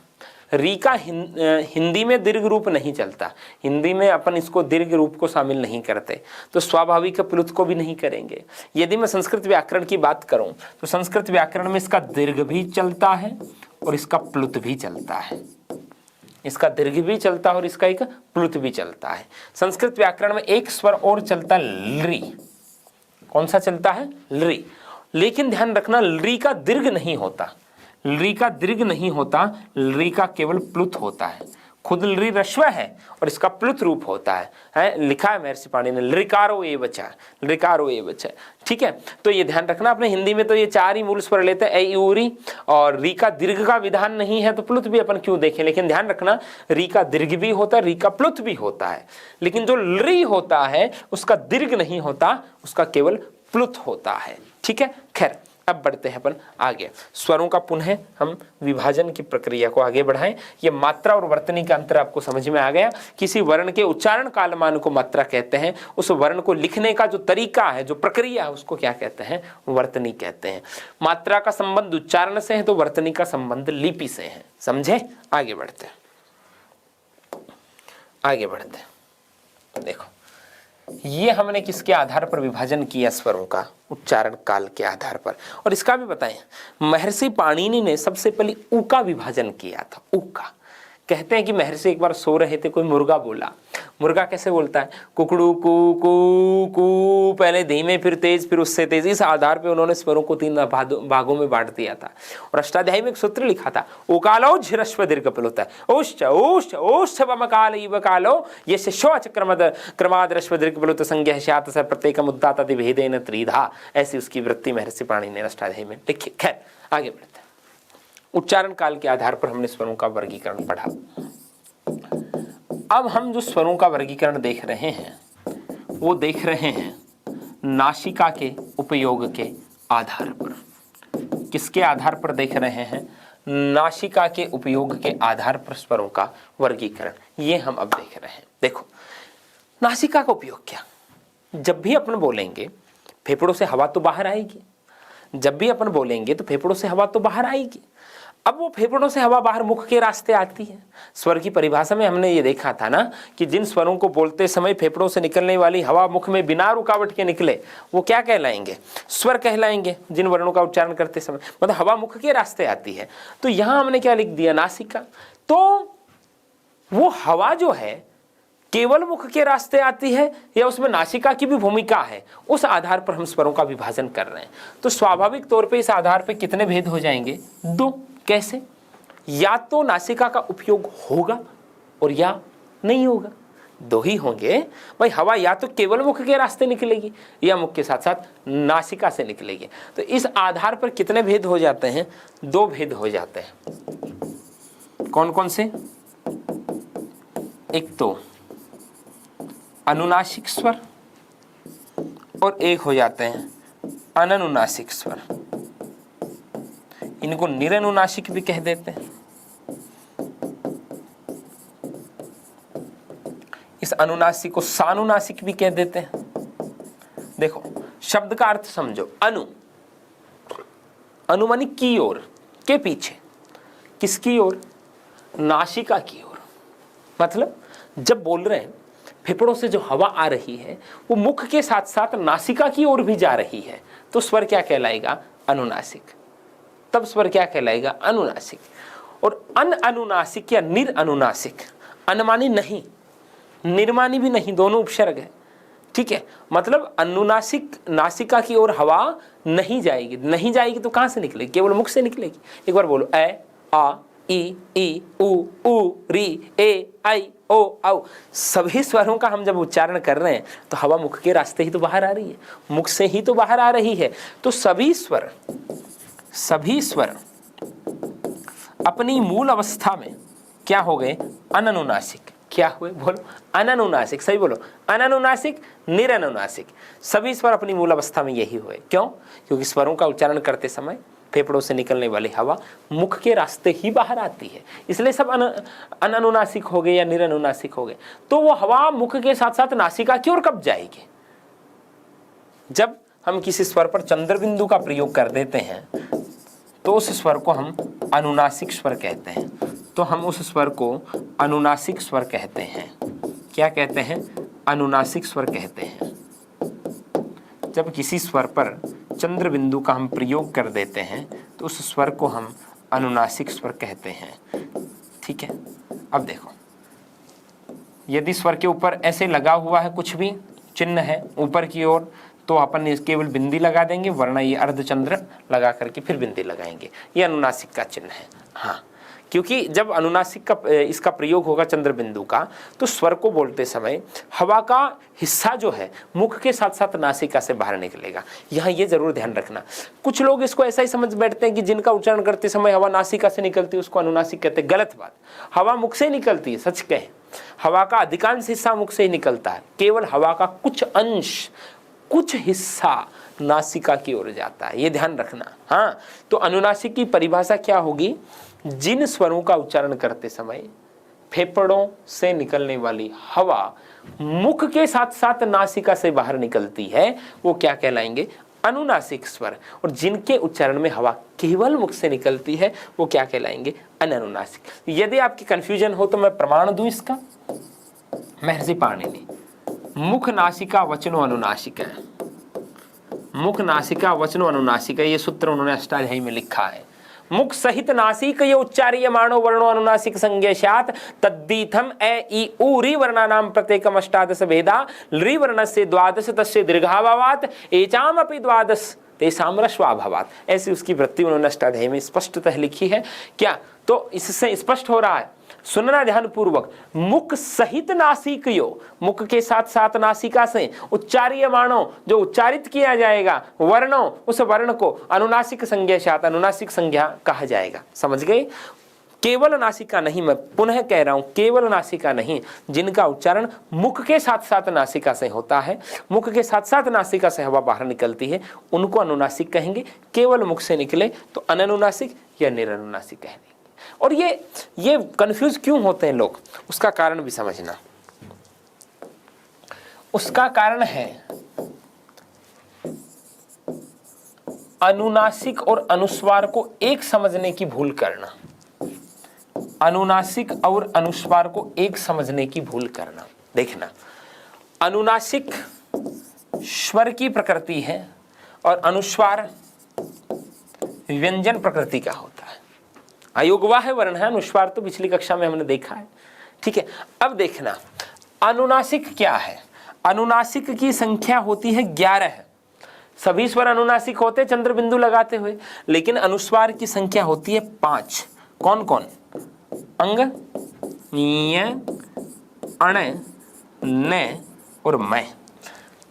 री का हिंदी में दीर्घ रूप नहीं चलता। हिंदी में अपन इसको दीर्घ रूप को शामिल नहीं करते, तो स्वाभाविक प्लुत को भी नहीं करेंगे। यदि मैं संस्कृत व्याकरण की बात करूं तो संस्कृत व्याकरण में इसका दीर्घ भी चलता है और इसका प्लुत भी चलता है। इसका दीर्घ भी चलता है और इसका एक प्लुत भी चलता है। संस्कृत व्याकरण में एक स्वर और चलता है, ली। कौन सा चलता है? ली। लेकिन ध्यान रखना, ली का दीर्घ नहीं होता, ली का दीर्घ नहीं होता, ली का केवल प्लुत होता है। खुद ली रस्व है और इसका प्लुत रूप होता है लिखा है महर्षि पाणि ने, लृकारो ये बचा, लृकारो ये बचा। ठीक है, तो ये ध्यान रखना। अपने हिंदी में तो ये चार ही मूल स्वर लेते हैं, ऐ ऊरी, और री का दीर्घ का विधान नहीं है तो प्लुत भी अपन क्यों देखें। लेकिन ध्यान रखना, री का दीर्घ भी होता है, री का प्लुत भी होता है, लेकिन जो ली होता है उसका दीर्घ नहीं होता, उसका केवल प्लुत होता है। ठीक है, खैर अब बढ़ते हैं अपन आगे। स्वरों का पुनः हम विभाजन की प्रक्रिया को आगे बढ़ाएं। ये मात्रा और वर्तनी का अंतर आपको समझ में आ गया। किसी वर्ण के उच्चारण कालमान को मात्रा कहते हैं, उस वर्ण को लिखने का जो तरीका है, जो प्रक्रिया है, उसको क्या कहते हैं? वर्तनी कहते हैं। मात्रा का संबंध उच्चारण से है तो वर्तनी का संबंध लिपि से है। समझे? आगे बढ़ते हैं, आगे बढ़ते हैं। देखो, ये हमने किसके आधार पर विभाजन किया? स्वरों का उच्चारण काल के आधार पर। और इसका भी बताएं, महर्षि पाणिनि ने सबसे पहले ऊ का विभाजन किया था। ऊ का कहते हैं कि महर्षि एक बार सो रहे थे, कोई मुर्गा बोला। मुर्गा कैसे बोलता है? कुकड़ू कू कू कू, पहले धीमे फिर तेज फिर उससे तेज। इस आधार पे उन्होंने स्वरों को 3 भागों में बांट दिया था। और अष्टाध्यायी में एक सूत्र लिखा था, ओकालो झिरस्व दीर्घ प्लुत ओष्ठ ओष्ठ ओष्ठ वमकाल इव कालो यस्य शोच क्रमाद रस्व दीर्घ प्लुत संज्ञा स्यात् स प्रत्येकम उदात्तादि भेदेन त्रिधा। ऐसी उसकी वृत्ति महर्षि पाणिनि ने अष्टाध्यायी में लिखी। खैर आगे बढ़ते हैं। उच्चारण काल के आधार पर हमने स्वरों का वर्गीकरण पढ़ा। अब हम जो स्वरों का वर्गीकरण देख रहे हैं वो देख रहे हैं नासिका के उपयोग के आधार पर। किसके आधार पर देख रहे हैं? नासिका के उपयोग के आधार पर स्वरों का वर्गीकरण, ये हम अब देख रहे हैं। देखो, नासिका का उपयोग क्या? जब भी अपन बोलेंगे फेफड़ों से हवा तो बाहर आएगी, जब भी अपन बोलेंगे तो फेफड़ों से हवा तो बाहर आएगी। अब वो फेफड़ों से हवा बाहर मुख के रास्ते आती है। स्वर की परिभाषा में हमने ये देखा था ना कि जिन स्वरों को बोलते समय फेफड़ों से निकलने वाली हवा मुख में बिना रुकावट के निकले वो क्या कहलाएंगे? स्वर कहलाएंगे। जिन वर्णों का उच्चारण करते समय मतलब हवा मुख के रास्ते आती है। तो यहां हमने क्या लिख दिया? नासिका। तो वो हवा जो है केवल मुख के रास्ते आती है या उसमें नासिका की भी भूमिका है, उस आधार पर हम स्वरों का विभाजन कर रहे हैं। तो स्वाभाविक तौर पे इस आधार पे कितने भेद हो जाएंगे? 2। कैसे? या तो नासिका का उपयोग होगा और या नहीं होगा, 2 ही होंगे भाई। हवा या तो केवल मुख के रास्ते निकलेगी या मुख के साथ साथ नासिका से निकलेगी। तो इस आधार पर कितने भेद हो जाते हैं? 2 भेद हो जाते हैं। कौन कौन से? एक तो अनुनासिक स्वर और एक हो जाते हैं अननुनासिक स्वर। इनको निरनुनासिक भी कह देते हैं। इस अनुनासिक को सानुनासिक भी कह देते हैं। देखो शब्द का अर्थ समझो। अनु, अनु मानी की ओर, के पीछे, किसकी ओर? नासिका की ओर। मतलब जब बोल रहे हैं फेफड़ों से जो हवा आ रही है वो मुख के साथ साथ नासिका की ओर भी जा रही है, तो स्वर क्या कहलाएगा? अनुनासिक। तब स्वर क्या कहलाएगा? अनुनासिक। और अनुनासिक या निरअनुनासिक, अनमानी नहीं, निर्मानी भी नहीं, दोनों उपसर्ग है। ठीक है, मतलब अनुनासिक, नासिका की ओर हवा नहीं जाएगी। नहीं जाएगी तो कहां से निकलेगी? केवल मुख से निकलेगी। एक बार बोलो, ए, आ, ई, उ, री, ए, आई, ओ, औ। सभी स्वरों का हम जब उच्चारण कर रहे हैं तो हवा मुख के रास्ते ही तो बाहर आ रही है, मुख से ही तो बाहर आ रही है। तो सभी स्वर अपनी मूल अवस्था में क्या हो गए? अननुनासिक। क्या हुए? बोलो, अननुनासिक। सही बोलो, अननुनासिक, निरनुनासिक। सभी स्वर अपनी मूल अवस्था में यही हुए। क्यों? क्योंकि स्वरों का उच्चारण करते समय फेफड़ों से निकलने वाली हवा मुख के रास्ते ही बाहर आती है, इसलिए सब अननुनासिक हो गए या निरनुनासिक हो गए। तो वो हवा मुख के साथ साथ नासिका की ओर कब जाएगी? जब हम किसी स्वर पर चंद्र बिंदु का प्रयोग कर देते हैं तो उस स्वर को हम अनुनासिक स्वर कहते हैं। तो हम उस स्वर को अनुनासिक स्वर कहते हैं। क्या कहते हैं? अनुनासिक स्वर कहते हैं। जब किसी स्वर पर चंद्र बिंदु का हम प्रयोग कर देते हैं तो उस स्वर को हम अनुनासिक स्वर कहते हैं। ठीक है, अब देखो, यदि स्वर के ऊपर ऐसे लगा हुआ है कुछ भी चिन्ह है ऊपर की ओर, तो अपन केवल बिंदी लगा देंगे, वरना ये अर्धचंद्र लगा करके फिर बिंदी लगाएंगे। ये अनुनासिक का चिन्ह है। हाँ, क्योंकि जब अनुनासिक का इसका प्रयोग होगा चंद्र बिंदु का, तो स्वर को बोलते समय हवा का हिस्सा जो है मुख के साथ साथ नासिका से बाहर निकलेगा। यहाँ ये जरूर ध्यान रखना। कुछ लोग इसको ऐसा ही समझ बैठते हैं कि जिनका उच्चारण करते समय हवा नासिका से निकलती है उसको अनुनासिक कहते हैं। गलत बात। हवा मुख से ही निकलती है। सच कहें, हवा का अधिकांश हिस्सा मुख से ही निकलता है, केवल हवा का कुछ अंश, कुछ हिस्सा नासिका की ओर जाता है। ये ध्यान रखना। हाँ, तो अनुनासिक की परिभाषा क्या होगी? जिन स्वरों का उच्चारण करते समय फेफड़ों से निकलने वाली हवा मुख के साथ साथ नासिका से बाहर निकलती है वो क्या कहलाएंगे? अनुनासिक स्वर। और जिनके उच्चारण में हवा केवल मुख से निकलती है वो क्या कहलाएंगे? अननुनासिक। यदि आपकी कंफ्यूजन हो तो मैं प्रमाण दूं इसका। महर्षि पाणिनि, मुख नासिका वचनो अनुनासिक है। मुख नासिका वचनो अनुनासिक है, ये सूत्र उन्होंने अष्टाध्यायी में लिखा है। मुख सहित नासिक ये उच्चार्यमाणो वर्णो अनुनासिक संज्ञा स्यात् तद्दीथम ए ई उ रि वर्णानां प्रत्येकम अष्टादश भेदा रि वर्णस्य द्वादश तस्य दीर्घाभावात् एचाम अपि द्वादश तेषां ह्रस्वाभावात्। ऐसी उसकी वृत्ति उन्होंने अष्टाध्यायी में स्पष्टतः लिखी है। क्या? तो इससे स्पष्ट हो रहा है, सुनना ध्यान पूर्वक, मुख सहित नासिकयो, मुख के साथ साथ नासिका से उच्चार्यमाणो, जो उच्चारित किया जाएगा, वर्णो, उस वर्ण को अनुनासिक संज्ञा स्यात्, अनुनासिक संज्ञा कहा जाएगा। समझ गए? केवल नासिका नहीं, मैं पुनः कह रहा हूं, केवल नासिका नहीं, जिनका उच्चारण मुख के साथ साथ नासिका से होता है, मुख के साथ साथ नासिका से हवा बाहर निकलती है, उनको अनुनासिक कहेंगे। केवल मुख से निकले तो अननुनासिक या निरनुनासिक कहेंगे। और ये कंफ्यूज क्यों होते हैं लोग, उसका कारण भी समझना। उसका कारण है अनुनासिक और अनुस्वार को एक समझने की भूल करना। अनुनासिक और अनुस्वार को एक समझने की भूल करना। देखना, अनुनासिक स्वर की प्रकृति है और अनुस्वार व्यंजन प्रकृति का होता है। अयोगवाह वर्ण है, अनुस्वार तो पिछली कक्षा में हमने देखा है। ठीक है, अब देखना अनुनासिक क्या है। अनुनासिक की संख्या होती है 11। सभी स्वर अनुनासिक होते चंद्र बिंदु लगाते हुए, लेकिन अनुस्वार की संख्या होती है 5। कौन कौन? अंग, ञ, अण, न और मै।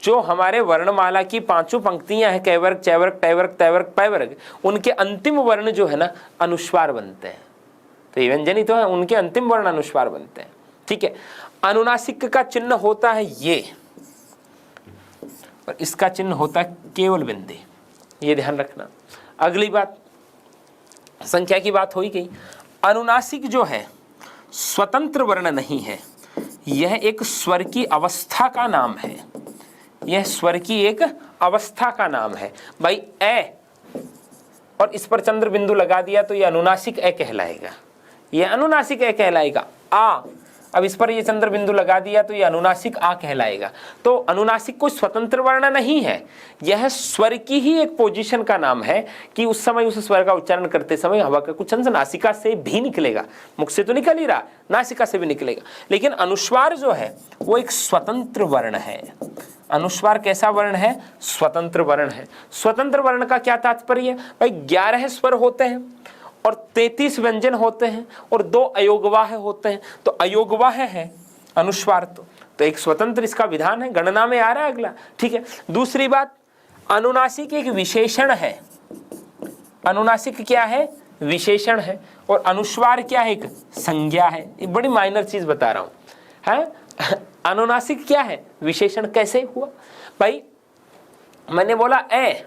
जो हमारे वर्णमाला की 5 पंक्तियां हैं, कैवर्ग, चैवर्ग, टैवर्ग, तैवर्ग, पैवर्ग, उनके अंतिम वर्ण जो है ना अनुस्वार बनते हैं। तो ये व्यंजनी तो है, उनके अंतिम वर्ण अनुस्वार बनते हैं। ठीक है, अनुनासिक का चिन्ह होता है ये, और इसका चिन्ह होता है केवल बिंदी। ये ध्यान रखना। अगली बात, संख्या की बात हो ही गई। अनुनासिक जो है स्वतंत्र वर्ण नहीं है, यह एक स्वर की अवस्था का नाम है, यह स्वर की एक अवस्था का नाम है। भाई ए और इस पर चंद्र बिंदु लगा दिया तो यह अनुनासिक ए कहलाएगा, यह अनुनासिक ए कहलाएगा। आ, अब इस पर ये चंद्र बिंदु लगा दिया तो ये अनुनासिक आ कहलाएगा। तो अनुनासिक कोई स्वतंत्र वर्ण नहीं है, यह स्वर की ही एक पोजीशन का नाम है कि उस समय उस स्वर का उच्चारण करते समय हवा का कुछ अंश नासिका से भी निकलेगा, मुख से तो निकल ही रहा, नासिका से भी निकलेगा। लेकिन अनुस्वार जो है वो एक स्वतंत्र वर्ण है। अनुस्वार कैसा वर्ण है? स्वतंत्र वर्ण है। स्वतंत्र वर्ण का क्या तात्पर्य? भाई 11 स्वर होते हैं और 33 व्यंजन होते हैं और 2 अयोगवाह होते हैं, तो अयोगवाह है अनुस्वार। तो एक स्वतंत्र इसका विधान है, गणना में आ रहा है अगला, ठीक है। दूसरी बात, अनुनासिक एक विशेषण है। अनुनासिक क्या है? विशेषण है। और अनुस्वार क्या है? एक संज्ञा है। ये बड़ी माइनर चीज बता रहा हूं है। अनुनासिक क्या है? विशेषण। कैसे हुआ भाई? मैंने बोला ए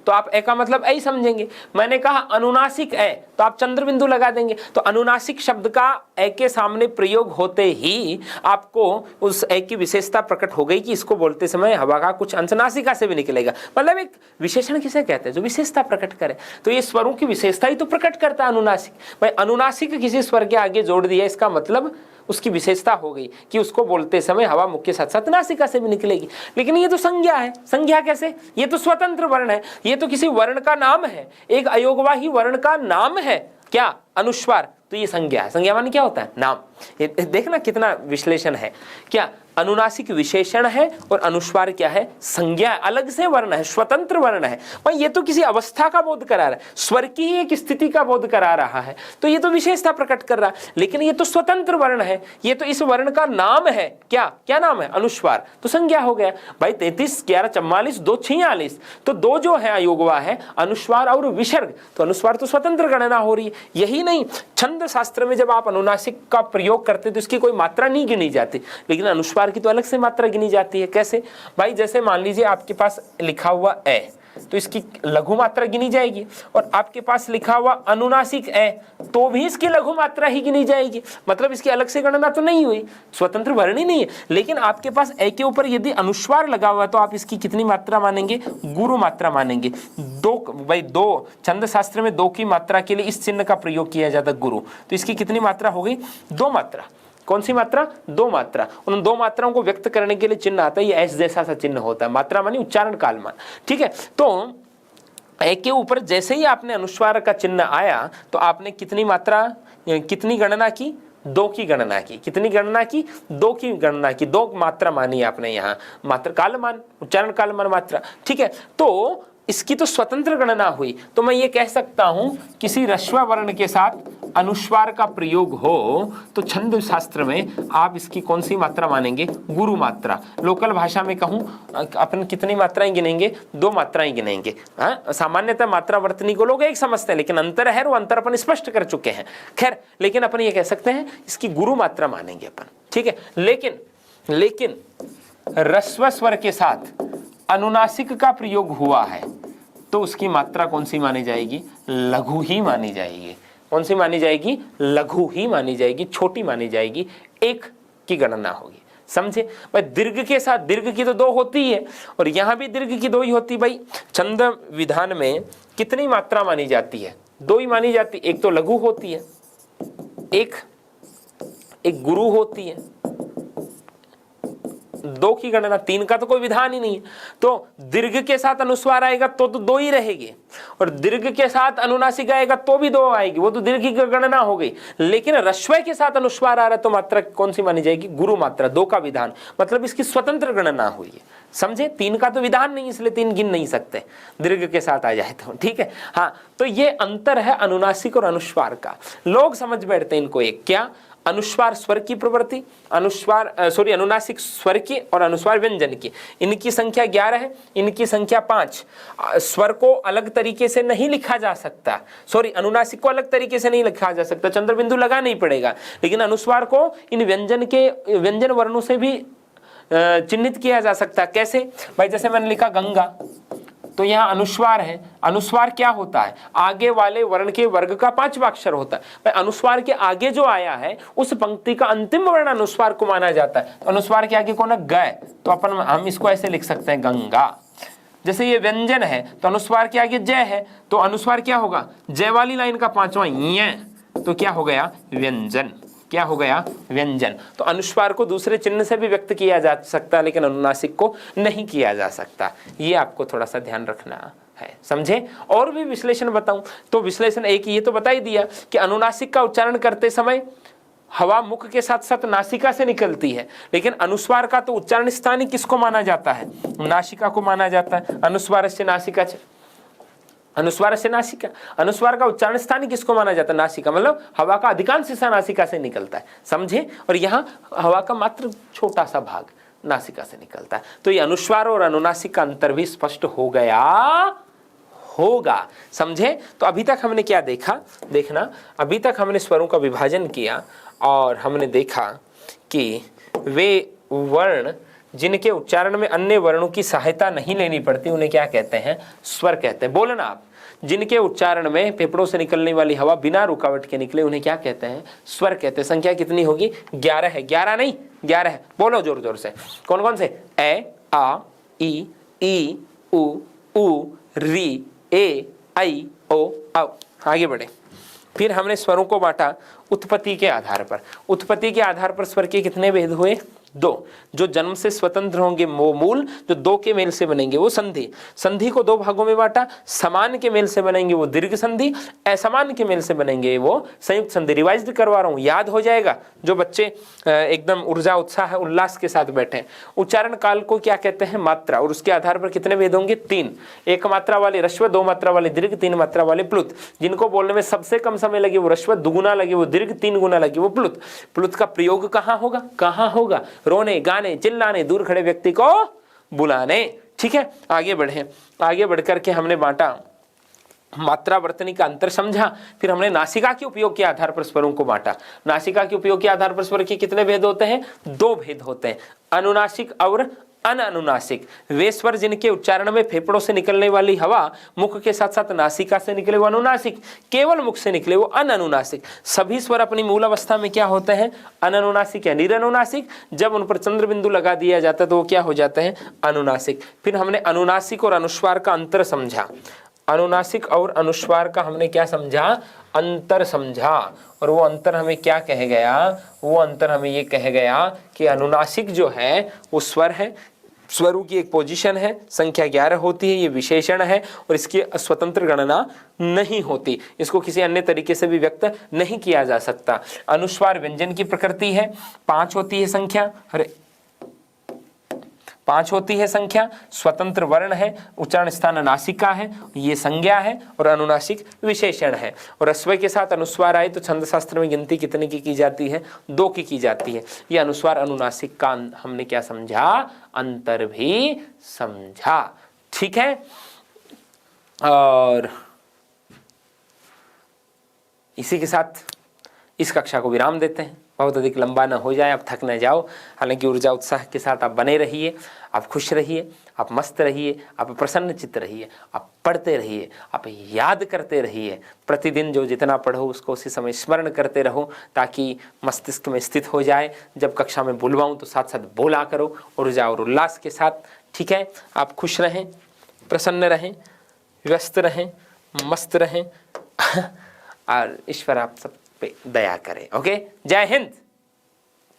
तो आप ए का मतलब ए ही समझेंगे। मैंने कहा अनुनासिक ए तो आप चंद्र बिंदु लगा देंगे। तो अनुनासिक शब्द का ए के सामने प्रयोग होते ही आपको उस ए की विशेषता प्रकट हो गई कि इसको बोलते समय हवा का कुछ अंश नासिका से भी निकलेगा। मतलब एक विशेषण किसे कहते हैं? जो विशेषता प्रकट करे। तो ये स्वरों की विशेषता ही तो प्रकट करता है अनुनासिक। भाई अनुनासिक किसी स्वर के आगे जोड़ दिया, इसका मतलब उसकी विशेषता हो गई कि उसको बोलते समय हवा मुख के साथ साथ नासिका से भी निकलेगी। लेकिन ये तो संज्ञा है। संज्ञा कैसे? ये तो स्वतंत्र वर्ण है, ये तो किसी वर्ण का नाम है, एक अयोगवाही वर्ण का नाम है। क्या? अनुस्वार। तो ये संज्ञा है। संज्ञा माने क्या होता है? नाम। ये देखना कितना विश्लेषण है। क्या? अनुनासिक विशेषण है और अनुस्वार क्या है? संज्ञा, अलग से वर्ण है, स्वतंत्र वर्ण है। भाई ये तो किसी अवस्था का बोध करा रहा है, स्वर की ही एक स्थिति का बोध करा रहा है, तो ये तो विशेषता प्रकट कर रहा है। लेकिन ये तो स्वतंत्र वर्ण है, ये तो इस वर्ण का नाम है। क्या क्या नाम है? अनुस्वार। तो संज्ञा हो गया। भाई 33, 11, 44, 2, 46, तो 2 जो है अयोगवा है, अनुस्वार और विसर्ग। तो अनुस्वार तो स्वतंत्र गणना हो रही है। यही नहीं, छंद शास्त्र में जब आप अनुनासिक का प्रयोग करते तो इसकी कोई मात्रा नहीं गिनी जाती, लेकिन अनुस्वार की तो अलग से मात्रा गिनी जाती है। कैसे भाई? जैसे मान लीजिए आपके पास लिखा हुआ ए, तो इसकी लघु मात्रा गिनी जाएगी, और आपके पास लिखा हुआ अनुनासिक ए तो भी इसकी लघु मात्रा ही गिनी जाएगी। मतलब इसकी अलग से गणना तो नहीं हुई, स्वतंत्र वर्ण ही नहीं है। लेकिन आपके पास ए के ऊपर यदि अनुस्वार लगा हुआ है तो आप इसकी कितनी मात्रा मानेंगे? गुरु मात्रा मानेंगे। 2 भाई 2 छंद शास्त्र में 2 की मात्रा के लिए इस चिन्ह का प्रयोग किया जाता है गुरु। तो इसकी कितनी मात्रा हो गई? 2 मात्रा। कौन सी मात्रा? 2 मात्रा। उन 2 मात्राओं को व्यक्त करने के लिए चिन्ह आता है, ये एस जैसा सा चिन्ह होता है। मात्रा मानी उच्चारण कालमान, ठीक है। तो ए के ऊपर जैसे ही आपने अनुस्वार का चिन्ह आया तो आपने कितनी मात्रा, कितनी गणना की? 2 की गणना की। कितनी गणना की? 2 की गणना की। 2 मात्रा मानी आपने यहाँ, मात्रा कालमान, उच्चारण कालमान मात्रा, ठीक है। तो इसकी तो स्वतंत्र गणना हुई। तो मैं ये कह सकता हूं किसी ह्रस्व वर्ण के साथ अनुस्वार का प्रयोग हो तो छंद शास्त्र में आप इसकी कौन सी मात्रा मानेंगे? गुरु मात्रा। लोकल भाषा में कहूं अपन कितनी मात्राएं गिनेंगे? 2 मात्राएं गिनेंगे। सामान्यतः मात्रा वर्तनी को लोग एक समझते हैं, लेकिन अंतर है, वो अंतर अपन स्पष्ट कर चुके हैं। खैर, लेकिन अपन ये कह सकते हैं इसकी गुरु मात्रा मानेंगे अपन, ठीक है। लेकिन ह्रस्व स्वर के साथ अनुनासिक का प्रयोग हुआ है तो उसकी मात्रा कौन सी मानी जाएगी? लघु ही मानी जाएगी। कौन सी मानी जाएगी? लघु ही मानी जाएगी, छोटी मानी जाएगी। 1 की गणना होगी, समझे भाई। दीर्घ के साथ, दीर्घ की तो 2 होती है और यहां भी दीर्घ की 2 ही होती। भाई छंद विधान में कितनी मात्रा मानी जाती है? 2 ही मानी जाती। एक तो लघु होती है, एक गुरु होती है। 2 की गणना, 3 का तो कोई विधान ही नहीं है। तो दीर्घ के साथ अनुस्वार आएगा तो 2 ही रहेगी, और दीर्घ के साथ अनुनासिक आएगा तो भी 2 आएगी, वो तो दीर्घ की गणना हो गई। लेकिन ह्रस्व के साथ अनुस्वार आ रहा है तो मात्रा कौन सी मानी जाएगी? गुरु मात्रा। 2 का विधान, मतलब इसकी स्वतंत्र गणना हुई है, समझे। 3 का तो विधान नहीं, इसलिए 3 गिन नहीं सकते, दीर्घ के साथ आ जाए तो, ठीक है। हाँ, तो ये अंतर है अनुनासिक और अनुस्वार का। लोग समझ बैठते हैं इनको एक, क्या? अनुस्वार स्वर की प्रवृत्ति, अनुनासिक स्वर की और अनुस्वार व्यंजन की। इनकी संख्या 11 है, इनकी संख्या 5। स्वर को अलग तरीके से नहीं लिखा जा सकता, अनुनासिक को अलग तरीके से नहीं लिखा जा सकता, चंद्र बिंदु लगा नहीं पड़ेगा। लेकिन अनुस्वार को इन व्यंजन वर्णों से भी चिन्हित किया जा सकता है। कैसे भाई? जैसे मैंने लिखा गंगा, तो यहाँ अनुस्वार है। अनुस्वार क्या होता है? आगे वाले वर्ण के वर्ग का 5वां अक्षर होता है। भाई अनुस्वार के आगे जो आया है उस पंक्ति का अंतिम वर्ण अनुस्वार को माना जाता है। तो अनुस्वार के आगे कौन है? ग। तो हम इसको ऐसे लिख सकते हैं गंगा। जैसे ये व्यंजन है तो अनुस्वार के आगे जय है, तो अनुस्वार क्या होगा? जय वाली लाइन का 5वां य, तो क्या हो गया? व्यंजन। क्या हो गया? व्यंजन। तो अनुस्वार को दूसरे चिन्ह से भी व्यक्त किया जा सकता है, लेकिन अनुनासिक को नहीं किया जा सकता। ये आपको थोड़ा सा ध्यान रखना है, समझे? और भी विश्लेषण बताऊं तो विश्लेषण एक ये तो बता ही दिया कि अनुनासिक का उच्चारण करते समय हवा मुख के साथ साथ नासिका से निकलती है, लेकिन अनुस्वार का तो उच्चारण स्थान ही किसको माना जाता है? नासिका को माना जाता है। अनुस्वार से नासिका, अनुस्वार से नासिका, अनुस्वार का उच्चारण स्थान ही किसको माना जाता है? नासिका। मतलब हवा का अधिकांश हिस्सा नासिका से निकलता है, समझे? और यहाँ हवा का मात्र छोटा सा भाग नासिका से निकलता है। तो ये अनुस्वार और अनुनासिक का अंतर भी स्पष्ट हो गया होगा, समझे? तो अभी तक हमने क्या देखा? देखना, अभी तक हमने स्वरों का विभाजन किया और हमने देखा कि वे वर्ण जिनके उच्चारण में अन्य वर्णों की सहायता नहीं लेनी पड़ती उन्हें क्या कहते हैं? स्वर कहते हैं। बोलना आप। जिनके उच्चारण में फेफड़ों से निकलने वाली हवा बिना रुकावट के निकले उन्हें क्या कहते हैं? स्वर कहते हैं। संख्या कितनी होगी? 11 है। 11 नहीं, 11 है। बोलो जोर जोर से। कौन कौन से? ए, आ, ई, उ, री, ए, ऐ, ओ, औ। आगे बढ़े। फिर हमने स्वरों को बांटा उत्पत्ति के आधार पर। उत्पत्ति के आधार पर स्वर के कितने भेद हुए? 2। जो जन्म से स्वतंत्र होंगे वो मूल, जो 2 के मेल से बनेंगे वो संधि। संधि को 2 भागों में बांटा। समान के मेल से बनेंगे वो दीर्घ संधि, असमान के मेल से बनेंगे वो संयुक्त संधि। रिवाइज करवा रहा हूँ, याद हो जाएगा जो बच्चे एकदम ऊर्जा उत्साह उल्लास के साथ बैठे। उच्चारण काल को क्या कहते हैं? मात्रा। और उसके आधार पर कितने भेद होंगे? 3। 1 मात्रा वाले ह्रस्व, 2 मात्रा वाले दीर्घ, 3 मात्रा वाले प्लुत। जिनको बोलने में सबसे कम समय लगे वो ह्रस्व, 2 गुना लगे वो दीर्घ, 3 गुना लगे वो प्लुत। प्लुत का प्रयोग कहाँ होगा? कहाँ होगा? रोने, गाने, चिल्लाने, दूर खड़े व्यक्ति को बुलाने। ठीक है, आगे बढ़े। आगे बढ़कर के हमने बांटा मात्रा वर्तनी का अंतर समझा। फिर हमने नासिका के उपयोग के आधार पर स्वरों को बांटा। नासिका के उपयोग के आधार पर स्वर के कितने भेद होते हैं? 2 भेद होते हैं, अनुनासिक और अनअनुनासिक। वे स्वर जिनके उच्चारण में फेफड़ों से निकलने वाली हवा मुख के साथ साथ नासिका से निकले वो अनुनासिक, केवल मुख से निकले वो अनअनुनासिक। सभी स्वर अपनी मूल अवस्था में क्या होते हैं? अनअनुनासिक या निरनुनासिक। जब उन पर चंद्र बिंदु लगा दिया जाता है तो वो क्या हो जाते हैं? अनुनासिक। फिर हमने अनुनासिक और अनुस्वार का अंतर समझा। अनुनासिक और अनुस्वार का हमने क्या समझा? अंतर समझा। और वो अंतर हमें क्या कह गया? वो अंतर हमें ये कह गया कि अनुनासिक जो है वो स्वर है, स्वरों की एक पोजीशन है, संख्या 11 होती है, ये विशेषण है और इसकी स्वतंत्र गणना नहीं होती। इसको किसी अन्य तरीके से भी व्यक्त नहीं किया जा सकता। अनुस्वार व्यंजन की प्रकृति है, 5 होती है संख्या। 5 होती है संख्या, स्वतंत्र वर्ण है, उच्चारण स्थान नासिका है, ये संज्ञा है और अनुनासिक विशेषण है। और ह्रस्व के साथ अनुस्वार आए तो छंद शास्त्र में गिनती कितने की जाती है? 2 की जाती है। ये अनुस्वार अनुनासिक का हमने क्या समझा? अंतर भी समझा। ठीक है, और इसी के साथ इस कक्षा को विराम देते हैं। बहुत अधिक लंबा ना हो जाए, आप थक न जाओ। हालांकि ऊर्जा उत्साह के साथ आप बने रहिए, आप खुश रहिए, आप मस्त रहिए, आप प्रसन्न चित्त रहिए, आप पढ़ते रहिए, आप याद करते रहिए। प्रतिदिन जो जितना पढ़ो उसको उसी समय स्मरण करते रहो ताकि मस्तिष्क में स्थित हो जाए। जब कक्षा में बुलवाऊँ तो साथ साथ बोला करो ऊर्जा और उल्लास के साथ। ठीक है, आप खुश रहें, प्रसन्न रहें, व्यस्त रहें, मस्त रहें और ईश्वर आप सब पे दया करें। ओके, जय हिंद।